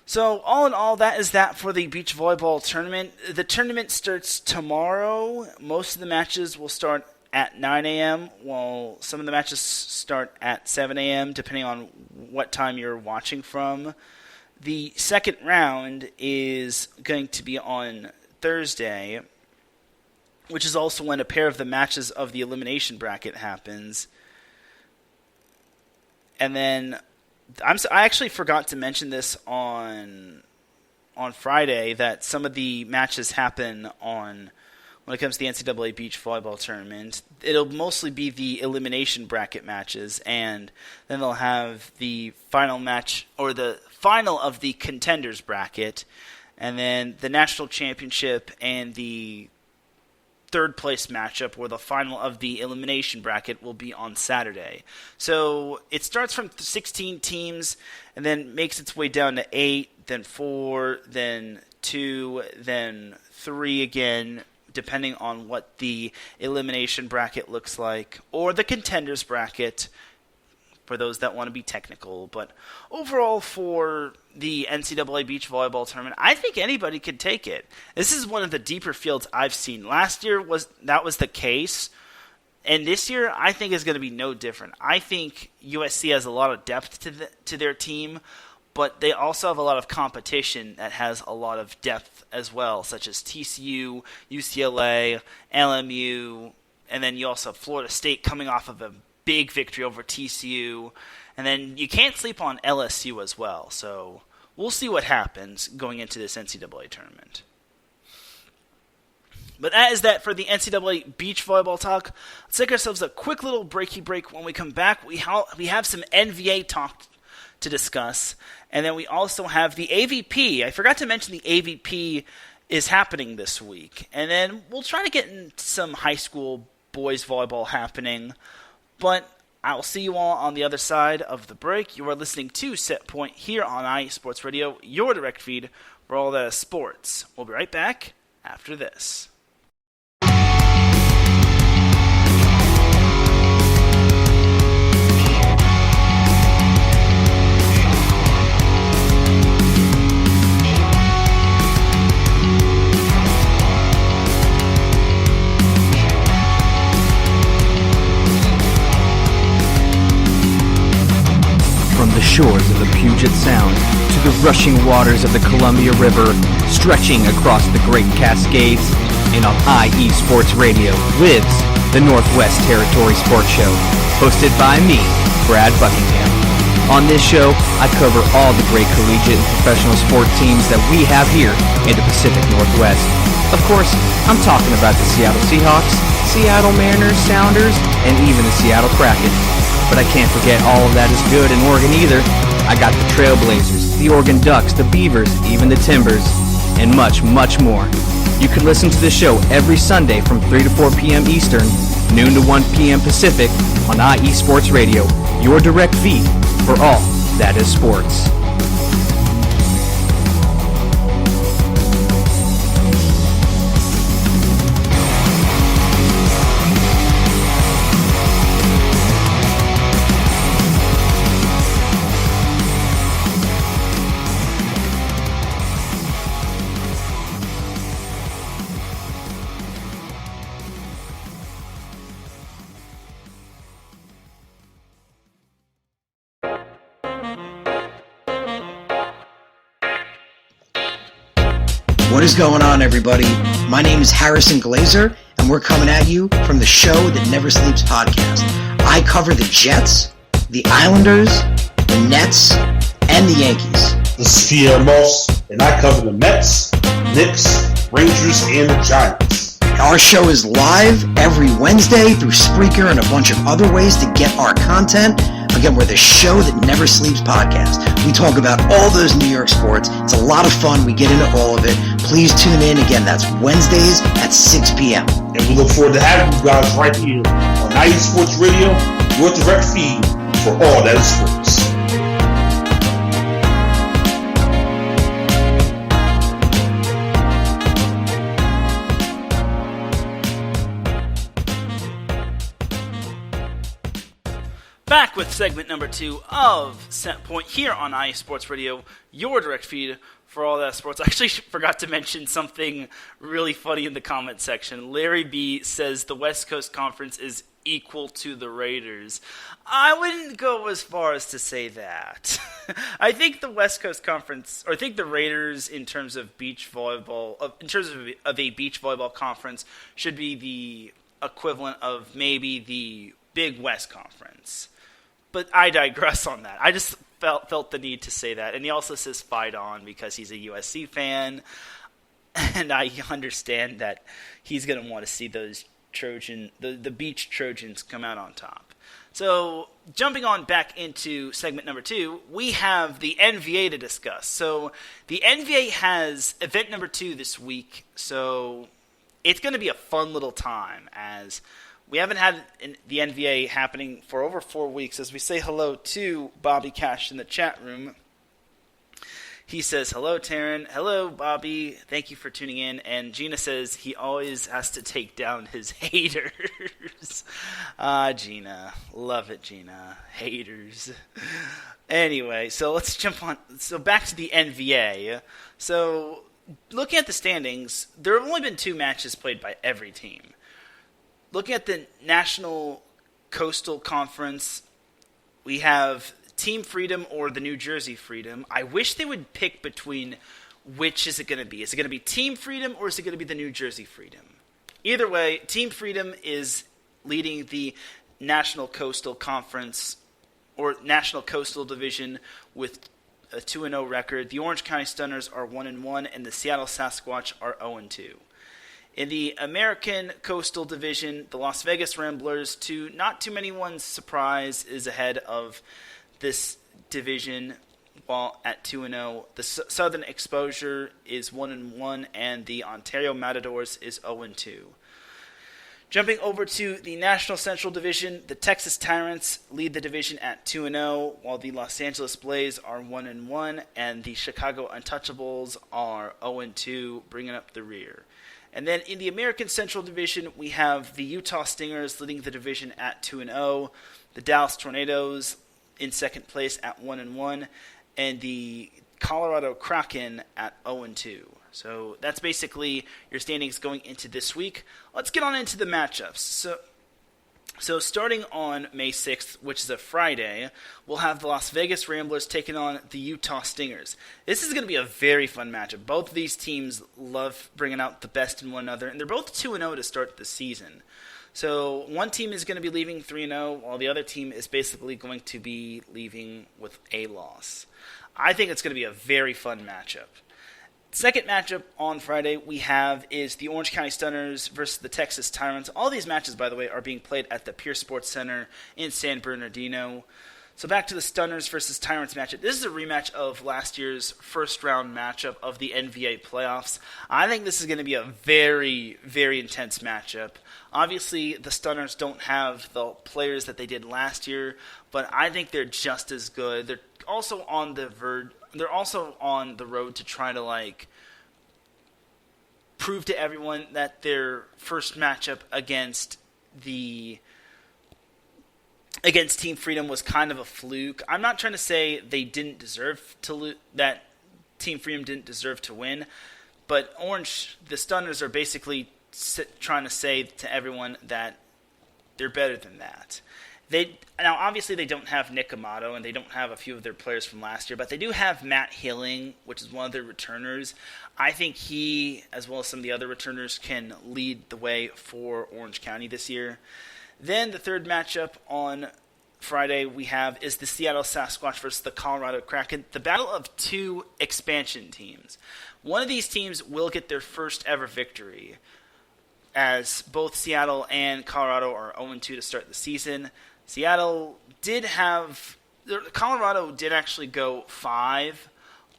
So, all in all, that is that for the beach volleyball tournament. The tournament starts tomorrow. Most of the matches will start at 9 a.m., while some of the matches start at 7 a.m., depending on what time you're watching from. The second round is going to be on Thursday, which is also when a pair of the matches of the elimination bracket happens. And then I actually forgot to mention this on Friday, that some of the matches happen when it comes to the NCAA Beach Volleyball Tournament. It'll mostly be the elimination bracket matches, and then they'll have the final match, or the final of the contenders bracket, and then the national championship and the third place matchup, where the final of the elimination bracket will be on Saturday. So it starts from 16 teams and then makes its way down to 8, then 4, then 2, then 3 again, depending on what the elimination bracket looks like, or the contenders bracket, for those that want to be technical. But overall, for the NCAA Beach Volleyball Tournament, I think anybody could take it. This is one of the deeper fields I've seen. Last year was the case, and this year I think is going to be no different. I think USC has a lot of depth to their team, but they also have a lot of competition that has a lot of depth as well, such as TCU, UCLA, LMU, and then you also have Florida State coming off of a big victory over TCU, and then you can't sleep on LSU as well. So we'll see what happens going into this NCAA tournament. But that is that for the NCAA Beach Volleyball Talk. Let's take ourselves a quick little breaky break. When we come back, we have some NVA talk to discuss, and then we also have the AVP. I forgot to mention the AVP is happening this week, and then we'll try to get into some high school boys volleyball happening. But I'll see you all on the other side of the break. You are listening to Set Point here on IE Sports Radio, your direct feed for all that is sports. We'll be right back after this. From the shores of the Puget Sound to the rushing waters of the Columbia River, stretching across the Great Cascades, and on IE Sports Radio lives the Northwest Territory Sports Show, hosted by me, Brad Buckingham. On this show, I cover all the great collegiate and professional sport teams that we have here in the Pacific Northwest. Of course, I'm talking about the Seattle Seahawks, Seattle Mariners, Sounders, and even the Seattle Kraken. But I can't forget all of that is good in Oregon either. I got the Trailblazers, the Oregon Ducks, the Beavers, even the Timbers, and much, much more. You can listen to the show every Sunday from 3 to 4 p.m. Eastern, noon to 1 p.m. Pacific on IE Sports Radio, your direct feed for all that is sports. What is going on, everybody? My name is Harrison Glazer, and we're coming at you from the Show That Never Sleeps podcast. I cover the Jets, the Islanders, the Nets, and the Yankees. This is Pierre Moss, and I cover the Mets, Knicks, Rangers, and the Giants. Our show is live every Wednesday through Spreaker and a bunch of other ways to get our content. Again, we're the Show That Never Sleeps podcast. We talk about all those New York sports. It's a lot of fun. We get into all of it. Please tune in. Again, that's Wednesdays at 6 p.m. And we look forward to having you guys right here on IE Sports Radio, your direct feed for all that is sports. Back with segment number 2 of Set Point here on IE Sports Radio, your direct feed for all that sports. I actually forgot to mention something really funny in the comment section. Larry B says the West Coast Conference is equal to the Raiders. I wouldn't go as far as to say that. I think the West Coast Conference, or I think the Raiders, in terms of beach volleyball, in terms of a beach volleyball conference, should be the equivalent of maybe the Big West Conference. But I digress on that. I just felt the need to say that. And he also says fight on because he's a USC fan. And I understand that he's going to want to see those the beach Trojans come out on top. So jumping on back into segment number 2, we have the NVA to discuss. So the NVA has event number 2 this week. So it's going to be a fun little time as we haven't had the NVA happening for over 4 weeks. As we say hello to Bobby Cash in the chat room, he says, hello, Teran. Hello, Bobby. Thank you for tuning in. And Gina says he always has to take down his haters. Gina. Love it, Gina. Haters. Anyway, so let's jump on. So back to the NVA. So looking at the standings, there have only been 2 matches played by every team. Looking at the National Coastal Conference, we have Team Freedom or the New Jersey Freedom. I wish they would pick between which is it going to be. Is it going to be Team Freedom or is it going to be the New Jersey Freedom? Either way, Team Freedom is leading the National Coastal Conference or National Coastal Division with a 2-0 record. The Orange County Stunners are 1-1 and the Seattle Sasquatch are 0-2. In the American Coastal Division, the Las Vegas Ramblers, to not too many one's surprise, is ahead of this division while at 2-0. The Southern Exposure is 1-1, and the Ontario Matadors is 0-2. Jumping over to the National Central Division, the Texas Tyrants lead the division at 2-0, while the Los Angeles Blaze are 1-1, and the Chicago Untouchables are 0-2, bringing up the rear. And then in the American Central Division, we have the Utah Stingers leading the division at 2-0, the Dallas Tornadoes in second place at 1-1, and the Colorado Kraken at 0-2. So that's basically your standings going into this week. Let's get on into the matchups. So starting on May 6th, which is a Friday, we'll have the Las Vegas Ramblers taking on the Utah Stingers. This is going to be a very fun matchup. Both of these teams love bringing out the best in one another, and they're both 2-0 to start the season. So one team is going to be leaving 3-0, while the other team is basically going to be leaving with a loss. I think it's going to be a very fun matchup. Second matchup on Friday we have is the Orange County Stunners versus the Texas Tyrants. All these matches, by the way, are being played at the Pierce Sports Center in San Bernardino. So back to the Stunners versus Tyrants matchup. This is a rematch of last year's first-round matchup of the NVA playoffs. I think this is going to be a very, very intense matchup. Obviously, the Stunners don't have the players that they did last year, but I think they're just as good. They're also on the verge. They're also on the road to try to prove to everyone that their first matchup against Team Freedom was kind of a fluke. I'm not trying to say they didn't deserve to that Team Freedom didn't deserve to win, but the Stunners are basically trying to say to everyone that they're better than that. Now, obviously, they don't have Nick Amato, and they don't have a few of their players from last year, but they do have Matt Hilling, which is one of their returners. I think he, as well as some of the other returners, can lead the way for Orange County this year. Then the third matchup on Friday is the Seattle Sasquatch versus the Colorado Kraken, the battle of 2 expansion teams. One of these teams will get their first ever victory. as both Seattle and Colorado are 0-2 to start the season. Colorado did actually go 5,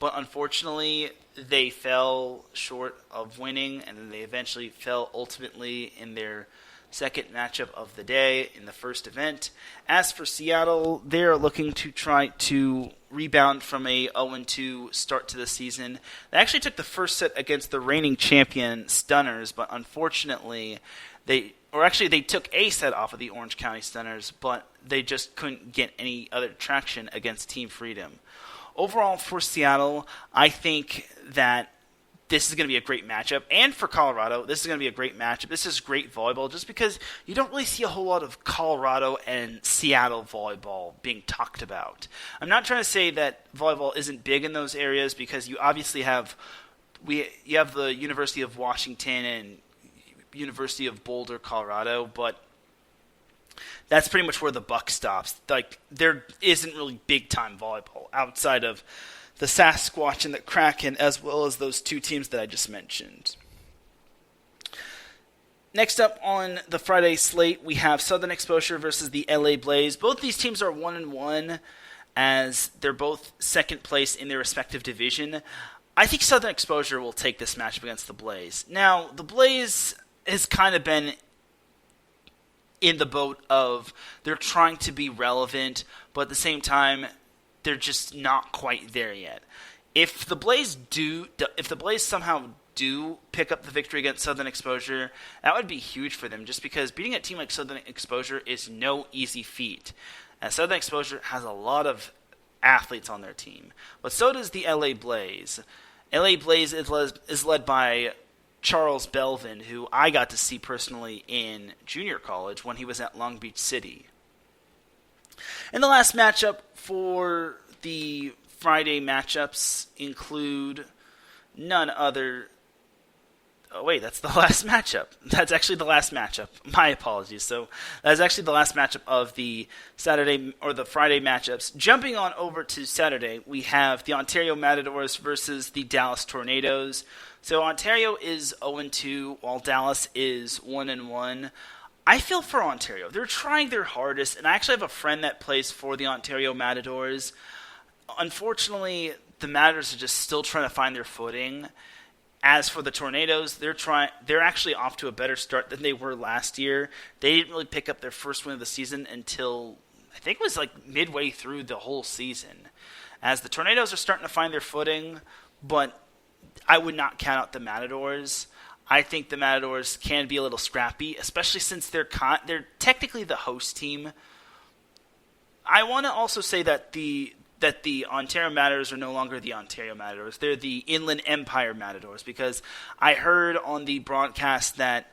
but unfortunately they fell short of winning, and then they eventually fell ultimately in their second matchup of the day in the first event. As for Seattle, they're looking to try to rebound from a 0-2 start to the season. They actually took the first set against the reigning champion Stunners, but unfortunately they took a set off of the Orange County Stunners, but they just couldn't get any other traction against Team Freedom. Overall, for Seattle, I think that this is going to be a great matchup. And for Colorado, this is going to be a great matchup. This is great volleyball just because you don't really see a whole lot of Colorado and Seattle volleyball being talked about. I'm not trying to say that volleyball isn't big in those areas because you obviously have the University of Washington and University of Boulder, Colorado, but that's pretty much where the buck stops. Like, there isn't really big-time volleyball outside of the Sasquatch and the Kraken, as well as those two teams that I just mentioned. Next up on the Friday slate, we have Southern Exposure versus the LA Blaze. Both these teams are 1-1, as they're both second place in their respective division. I think Southern Exposure will take this matchup against the Blaze. Now, the Blaze has kind of been in the boat of they're trying to be relevant, but at the same time, they're just not quite there yet. If the Blaze somehow do pick up the victory against Southern Exposure, that would be huge for them, just because beating a team like Southern Exposure is no easy feat. And Southern Exposure has a lot of athletes on their team, but so does the LA Blaze. LA Blaze is led by Charles Belvin, who I got to see personally in junior college when he was at Long Beach City. And the last matchup for the Friday matchups include none other... Oh, wait, that's the last matchup. That's actually the last matchup. My apologies. So that's actually the last matchup of the Saturday or the Friday matchups. Jumping on over to Saturday, we have the Ontario Matadors versus the Dallas Tornadoes. So Ontario is 0-2, while Dallas is 1-1. I feel for Ontario. They're trying their hardest, and I actually have a friend that plays for the Ontario Matadors. Unfortunately, the Matadors are just still trying to find their footing. As for the Tornadoes, they're actually off to a better start than they were last year. They didn't really pick up their first win of the season until, I think it was like midway through the whole season. As the Tornadoes are starting to find their footing, but I would not count out the Matadors. I think the Matadors can be a little scrappy, especially since they're technically the host team. I want to also say that the Ontario Matadors are no longer the Ontario Matadors. They're the Inland Empire Matadors, because I heard on the broadcast that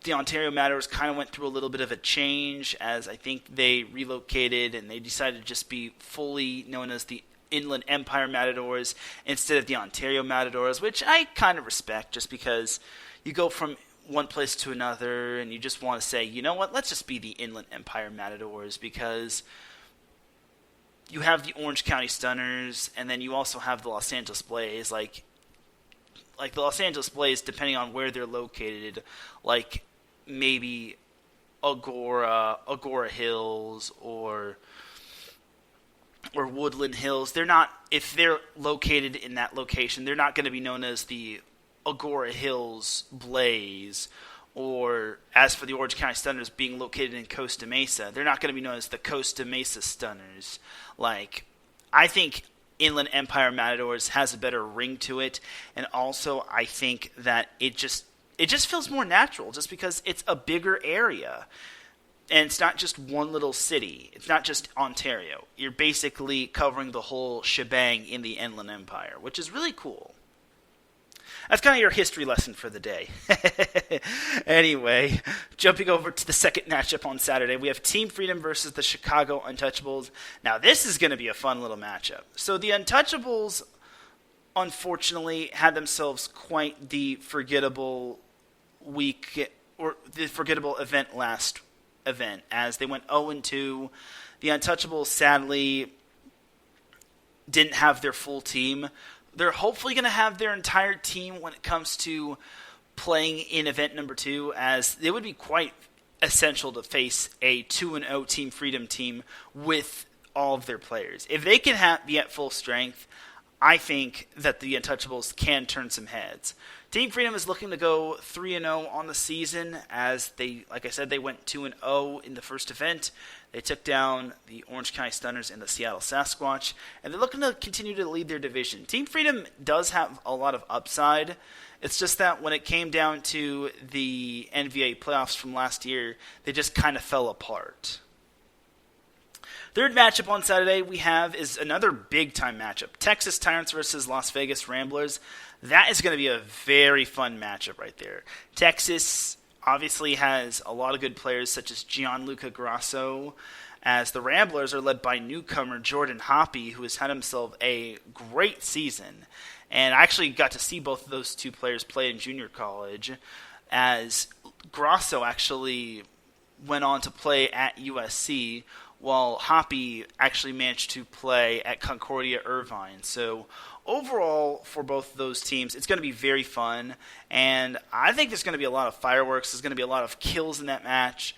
the Ontario Matadors kind of went through a little bit of a change, as I think they relocated and they decided to just be fully known as the Inland Empire Matadors instead of the Ontario Matadors, which I kind of respect, just because you go from one place to another and you just want to say, you know what, let's just be the Inland Empire Matadors, because you have the Orange County Stunners, and then you also have the Los Angeles Blaze. Like the Los Angeles Blaze, depending on where they're located, like maybe Agora Hills, or Woodland Hills. If they're located in that location, they're not going to be known as the Agora Hills Blaze. Or as for the Orange County Stunners being located in Costa Mesa, they're not going to be known as the Costa Mesa Stunners. Like, I think Inland Empire Matadors has a better ring to it, and also I think that it just feels more natural, just because it's a bigger area. And it's not just one little city. It's not just Ontario. You're basically covering the whole shebang in the Inland Empire, which is really cool. That's kind of your history lesson for the day. Anyway, jumping over to the second matchup on Saturday, we have Team Freedom versus the Chicago Untouchables. Now, this is going to be a fun little matchup. So the Untouchables, unfortunately, had themselves quite the forgettable week, or the forgettable event last event, as they went 0-2. The Untouchables, sadly, didn't have their full team. They're hopefully going to have their entire team when it comes to playing in event number 2, as it would be quite essential to face a 2-0 Team Freedom team with all of their players. If they can be at full strength, I think that the Untouchables can turn some heads. Team Freedom is looking to go 3-0 on the season, as they, like I said, they went 2-0 in the first event. They took down the Orange County Stunners and the Seattle Sasquatch, and they're looking to continue to lead their division. Team Freedom does have a lot of upside. It's just that when it came down to the NVA playoffs from last year, they just kind of fell apart. Third matchup on Saturday we have is another big-time matchup. Texas Tyrants versus Las Vegas Ramblers. That is going to be a very fun matchup right there. Texas obviously has a lot of good players such as Gianluca Grasso, as the Ramblers are led by newcomer Jordan Hoppy, who has had himself a great season. And I actually got to see both of those two players play in junior college, as Grasso actually went on to play at USC, while Hoppy actually managed to play at Concordia Irvine. So overall, for both of those teams, it's going to be very fun, and I think there's going to be a lot of fireworks. There's going to be a lot of kills in that match.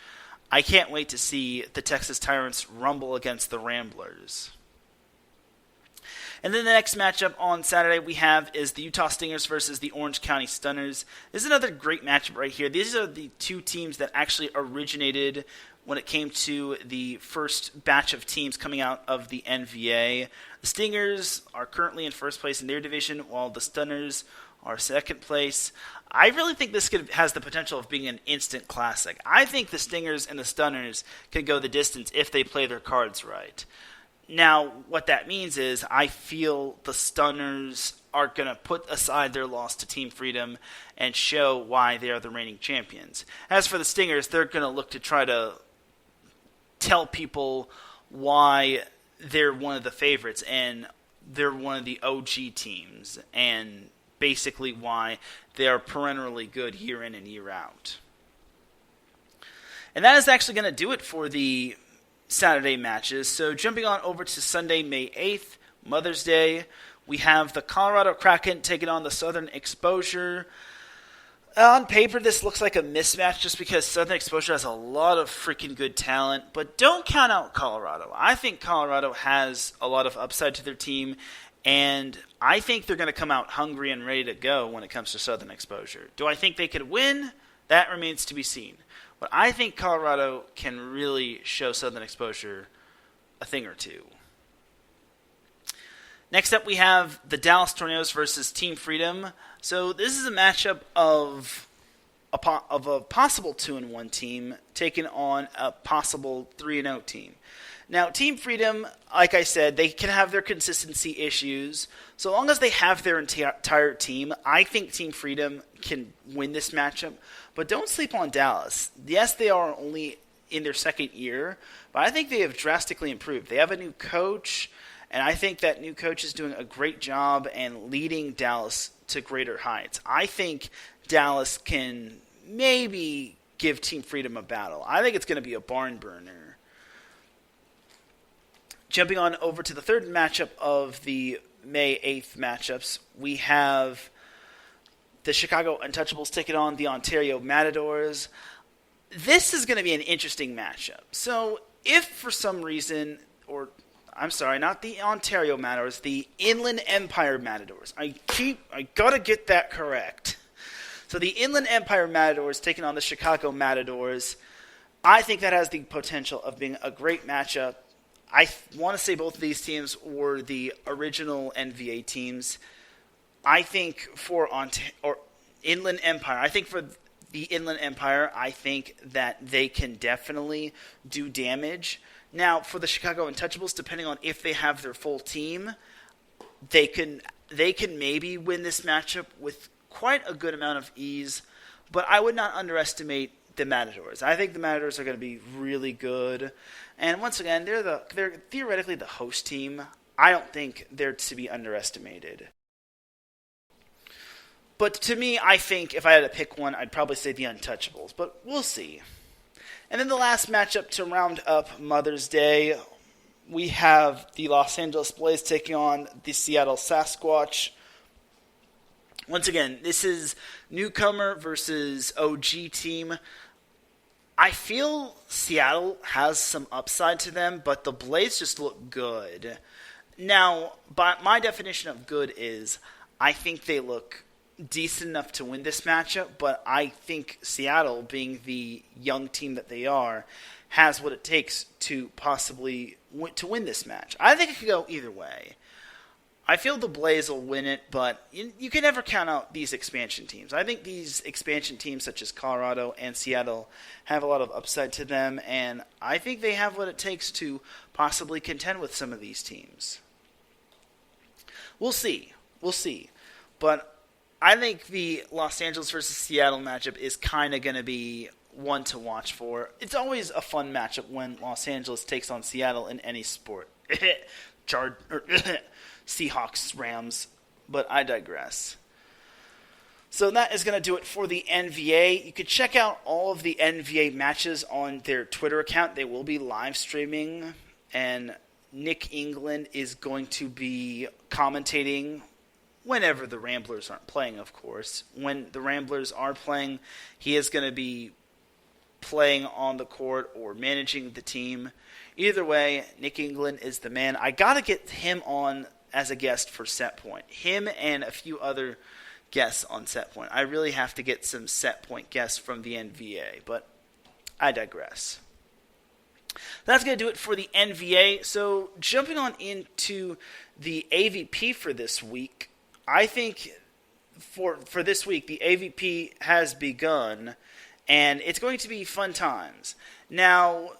I can't wait to see the Texas Tyrants rumble against the Ramblers. And then the next matchup on Saturday we have is the Utah Stingers versus the Orange County Stunners. This is another great matchup right here. These are the two teams that actually originated when it came to the first batch of teams coming out of the NVA. The Stingers are currently in first place in their division, while the Stunners are second place. I really think this has the potential of being an instant classic. I think the Stingers and the Stunners can go the distance if they play their cards right. Now, what that means is I feel the Stunners are going to put aside their loss to Team Freedom and show why they are the reigning champions. As for the Stingers, they're going to look to try to tell people why they're one of the favorites and they're one of the OG teams, and basically why they are perennially good year in and year out. And that is actually going to do it for the Saturday matches. So jumping on over to Sunday, May 8th, Mother's Day, we have the Colorado Kraken taking on the Southern Exposure. On paper, this looks like a mismatch just because Southern Exposure has a lot of freaking good talent, but don't count out Colorado. I think Colorado has a lot of upside to their team, and I think they're going to come out hungry and ready to go when it comes to Southern Exposure. Do I think they could win? That remains to be seen. But I think Colorado can really show Southern Exposure a thing or two. Next up, we have the Dallas Tornadoes versus Team Freedom. So this is a matchup of a possible 2-1 team taking on a possible 3-0 team. Now, Team Freedom, like I said, they can have their consistency issues. So long as they have their entire team, I think Team Freedom can win this matchup. But don't sleep on Dallas. Yes, they are only in their second year, but I think they have drastically improved. They have a new coach, and I think that new coach is doing a great job and leading Dallas to greater heights. I think Dallas can maybe give Team Freedom a battle. I think it's going to be a barn burner. Jumping on over to the third matchup of the May 8th matchups, we have the Chicago Untouchables taking on the Ontario Matadors. This is going to be an interesting matchup. So if for some reason, or I'm sorry, not the Ontario Matadors, the Inland Empire Matadors. I gotta get that correct. So the Inland Empire Matadors taking on the Chicago Matadors. I think that has the potential of being a great matchup. I want to say both of these teams were the original NVA teams. I think for Inland Empire, I think for the Inland Empire, I think that they can definitely do damage. Now, for the Chicago Untouchables, depending on if they have their full team, they can maybe win this matchup with quite a good amount of ease, but I would not underestimate the Matadors. I think the Matadors are going to be really good. And once again, they're theoretically the host team. I don't think they're to be underestimated. But to me, I think if I had to pick one, I'd probably say the Untouchables, but we'll see. And then the last matchup to round up Mother's Day, we have the Los Angeles Blaze taking on the Seattle Sasquatch. once again, this is newcomer versus OG team. I feel Seattle has some upside to them, but the Blaze just look good. Now, by my definition of good is I think they look decent enough to win this matchup, but I think Seattle, being the young team that they are, has what it takes to possibly to win this match. I think it could go either way. I feel the Blaze will win it, but you can never count out these expansion teams. I think these expansion teams such as Colorado and Seattle have a lot of upside to them, and I think they have what it takes to possibly contend with some of these teams. We'll see. But I think the Los Angeles versus Seattle matchup is kind of going to be one to watch for. It's always a fun matchup when Los Angeles takes on Seattle in any sport. Seahawks, Rams, but I digress. So that is going to do it for the NVA. You could check out all of the NVA matches on their Twitter account. They will be live streaming, and Nick England is going to be commentating whenever the Ramblers aren't playing, of course. When the Ramblers are playing, he is going to be playing on the court or managing the team. Either way, Nick England is the man. I got to get him on as a guest for Set Point. Him and a few other guests on Set Point. I really have to get some Set Point guests from the NVA, but I digress. That's going to do it for the NVA. So jumping on into the AVP for this week, I think for this week, the AVP has begun, and it's going to be fun times. Now,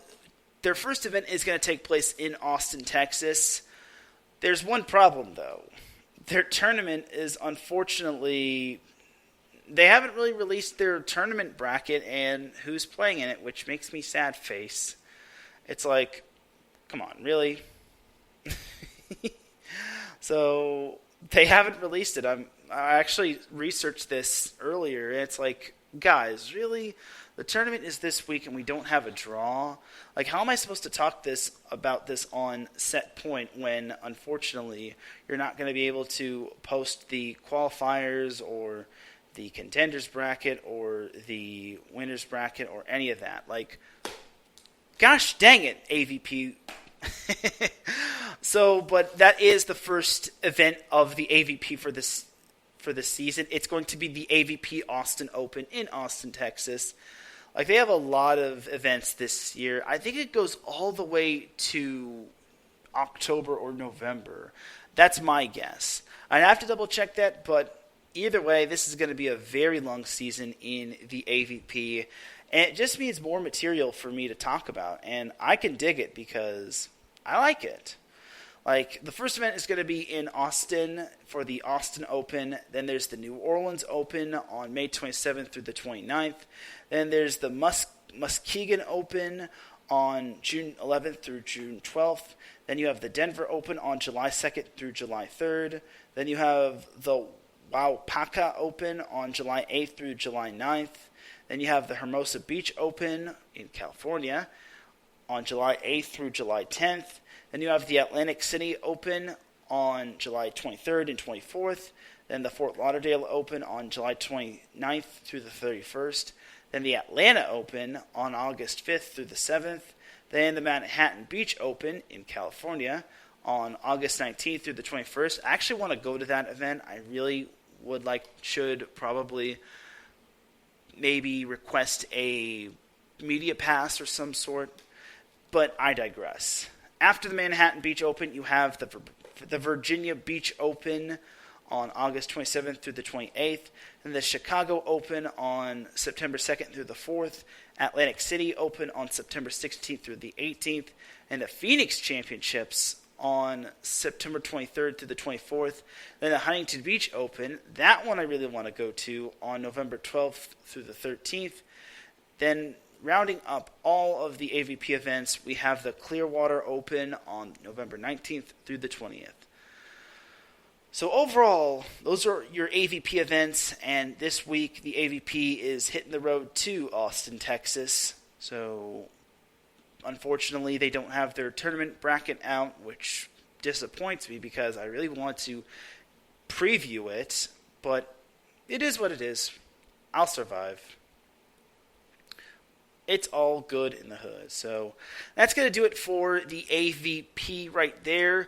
their first event is going to take place in Austin, Texas. There's one problem, though. Their tournament is unfortunately... They haven't really released their tournament bracket and who's playing in it, which makes me sad face. It's like, come on, really? So, they haven't released it. I actually researched this earlier. It's like, guys, really? The tournament is this week and we don't have a draw? Like, how am I supposed to talk about this on Set Point when, unfortunately, you're not going to be able to post the qualifiers or the contenders bracket or the winners bracket or any of that? Like, gosh dang it, AVP. So, but that is the first event of the AVP for this season. It's going to be the AVP Austin Open in Austin, Texas. Like, they have a lot of events this year. I think it goes all the way to October or November. That's my guess. I'd have to double check that, but either way, this is going to be a very long season in the AVP. And it just means more material for me to talk about. And I can dig it because I like it. Like, the first event is going to be in Austin for the Austin Open. Then there's the New Orleans Open on May 27th through the 29th. Then there's the Muskegon Open on June 11th through June 12th. Then you have the Denver Open on July 2nd through July 3rd. Then you have the Waupaca Open on July 8th through July 9th. Then you have the Hermosa Beach Open in California on July 8th through July 10th. Then you have the Atlantic City Open on July 23rd and 24th. Then the Fort Lauderdale Open on July 29th through the 31st. Then the Atlanta Open on August 5th through the 7th. Then the Manhattan Beach Open in California on August 19th through the 21st. I actually want to go to that event. I really should probably maybe request a media pass or some sort. But I digress. After the Manhattan Beach Open, you have the Virginia Beach Open on August 27th through the 28th, and the Chicago Open on September 2nd through the 4th, Atlantic City Open on September 16th through the 18th, and the Phoenix Championships on September 23rd through the 24th. Then the Huntington Beach Open, that one I really want to go to, on November 12th through the 13th. Then rounding up all of the AVP events, we have the Clearwater Open on November 19th through the 20th. So overall, those are your AVP events, and this week the AVP is hitting the road to Austin, Texas. So unfortunately, they don't have their tournament bracket out, which disappoints me because I really want to preview it, but It is what it is. I'll survive. It's all good in the hood. So that's going to do it for the AVP right there.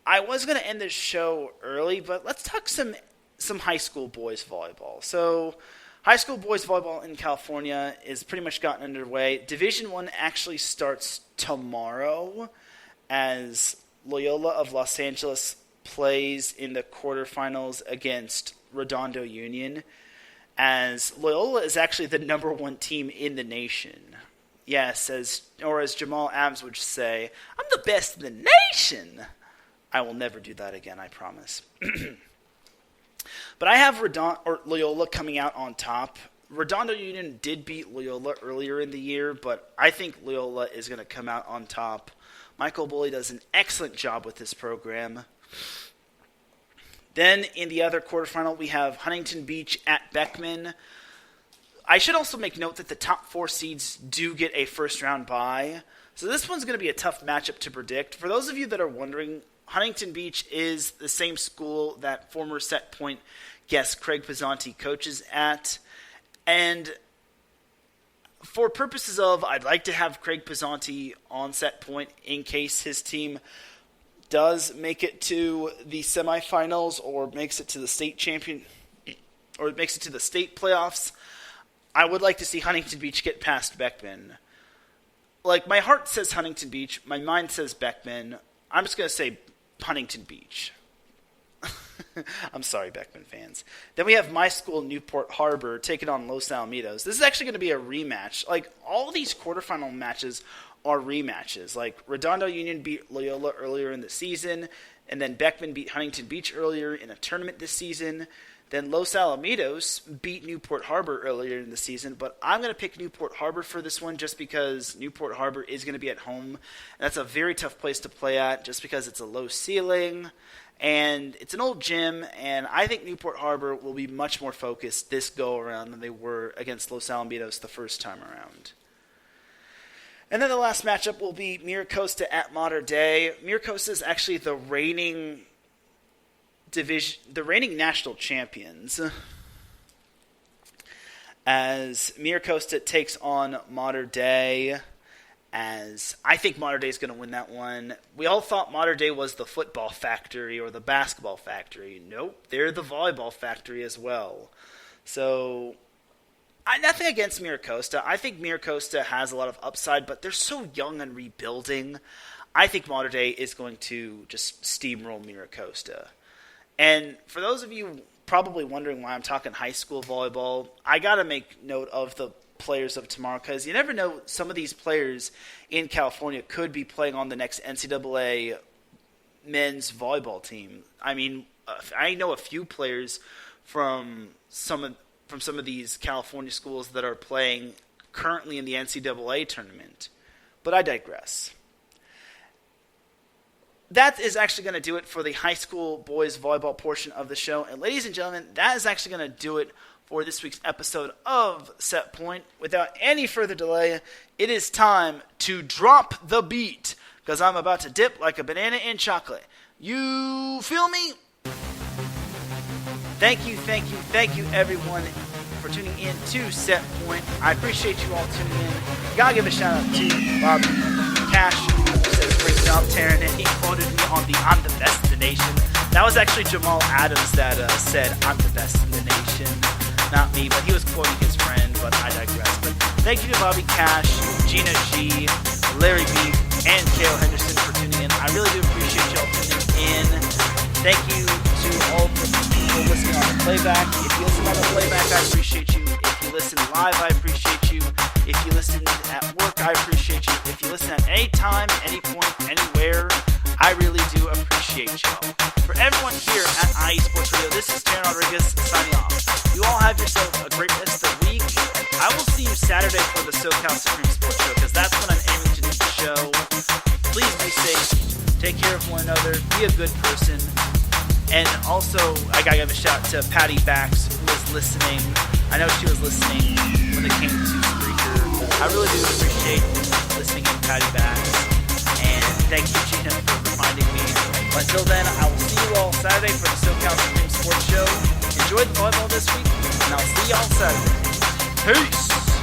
I was going to end this show early, but let's talk some high school boys volleyball. So high school boys volleyball in California is pretty much gotten underway. Division I actually starts tomorrow as Loyola of Los Angeles plays in the quarterfinals against Redondo Union, as Loyola is actually the number 1 team in the nation. Yes, as Jamal Adams would say, I'm the best in the nation. I will never do that again, I promise. But I have Loyola coming out on top. Redondo Union did beat Loyola earlier in the year, but I think Loyola is going to come out on top. Michael Bully does an excellent job with this program. Then in the other quarterfinal, we have Huntington Beach at Beckman. I should also make note that the top 4 seeds do get a first-round bye. So this one's going to be a tough matchup to predict. For those of you that are wondering, Huntington Beach is the same school that former Set Point guest Craig Pizzanti coaches at. And for purposes of, I'd like to have Craig Pizzanti on Set Point in case his team does make it to the semifinals or makes it to the state playoffs. I would like to see Huntington Beach get past Beckman. Like, my heart says Huntington Beach, my mind says Beckman. I'm just going to say Huntington Beach. I'm sorry, Beckman fans. Then we have my school, Newport Harbor, taking on Los Alamitos. This is actually going to be a rematch. Like, all these quarterfinal matches are rematches. Like, Redondo Union beat Loyola earlier in the season, and then Beckman beat Huntington Beach earlier in a tournament this season. Then Los Alamitos beat Newport Harbor earlier in the season, but I'm going to pick Newport Harbor for this one just because Newport Harbor is going to be at home. And that's a very tough place to play at just because it's a low ceiling, and it's an old gym, and I think Newport Harbor will be much more focused this go-around than they were against Los Alamitos the first time around. And then the last matchup will be Miracosta at Mater Dei. Miracosta is actually the reigning national champions, as Miracosta takes on Mater Dei, as I think Mater Dei is going to win that one. We all thought Mater Dei was the football factory or the basketball factory. Nope, they're the volleyball factory as well. So nothing against Miracosta. I think Miracosta has a lot of upside, but they're so young and rebuilding. I think Mater Dei is going to just steamroll Miracosta. And for those of you probably wondering why I'm talking high school volleyball, I got to make note of the players of tomorrow, because you never know, some of these players in California could be playing on the next NCAA men's volleyball team. I mean, I know a few players from some of these California schools that are playing currently in the NCAA tournament. But I digress. That is actually going to do it for the high school boys volleyball portion of the show. And ladies and gentlemen, that is actually going to do it for this week's episode of Set Point. Without any further delay, it is time to drop the beat, because I'm about to dip like a banana in chocolate. You feel me? Thank you, everyone, for tuning in to Set Point. I appreciate you all tuning in. Gotta give a shout out to Bobby Cash, who says great job, Teran, and he quoted me on the I'm the best in the nation. That was actually Jamal Adams that said I'm the best in the nation, not me, but he was quoting his friend, but I digress. But thank you to Bobby Cash, Gina G, Larry B, and Kale Henderson for tuning in. I really do appreciate y'all tuning in. Thank you to all the people listening on the playback. If you listen on the playback, I appreciate you. If you listen live, I appreciate you. If you listen at work, I appreciate you. If you listen at any time, any point, anywhere, I really do appreciate y'all. For everyone here at IE Sports Radio, this is Teran Rodriguez signing off. You all have yourself a great rest of the week. I will see you Saturday for the SoCal Supreme Sports Show, because that's when I'm aiming to do the show. Please be safe. Take care of one another. Be a good person. And also, I gotta give a shout to Patty Bax, who was listening. I know she was listening when it came to Spreaker. I really do appreciate listening in, Patty Bax. And thank you, Gina, for reminding me. Until then, I will see you all Saturday for the SoCal Supreme Sports Show. enjoy the volleyball this week, and I'll see y'all Saturday. Peace!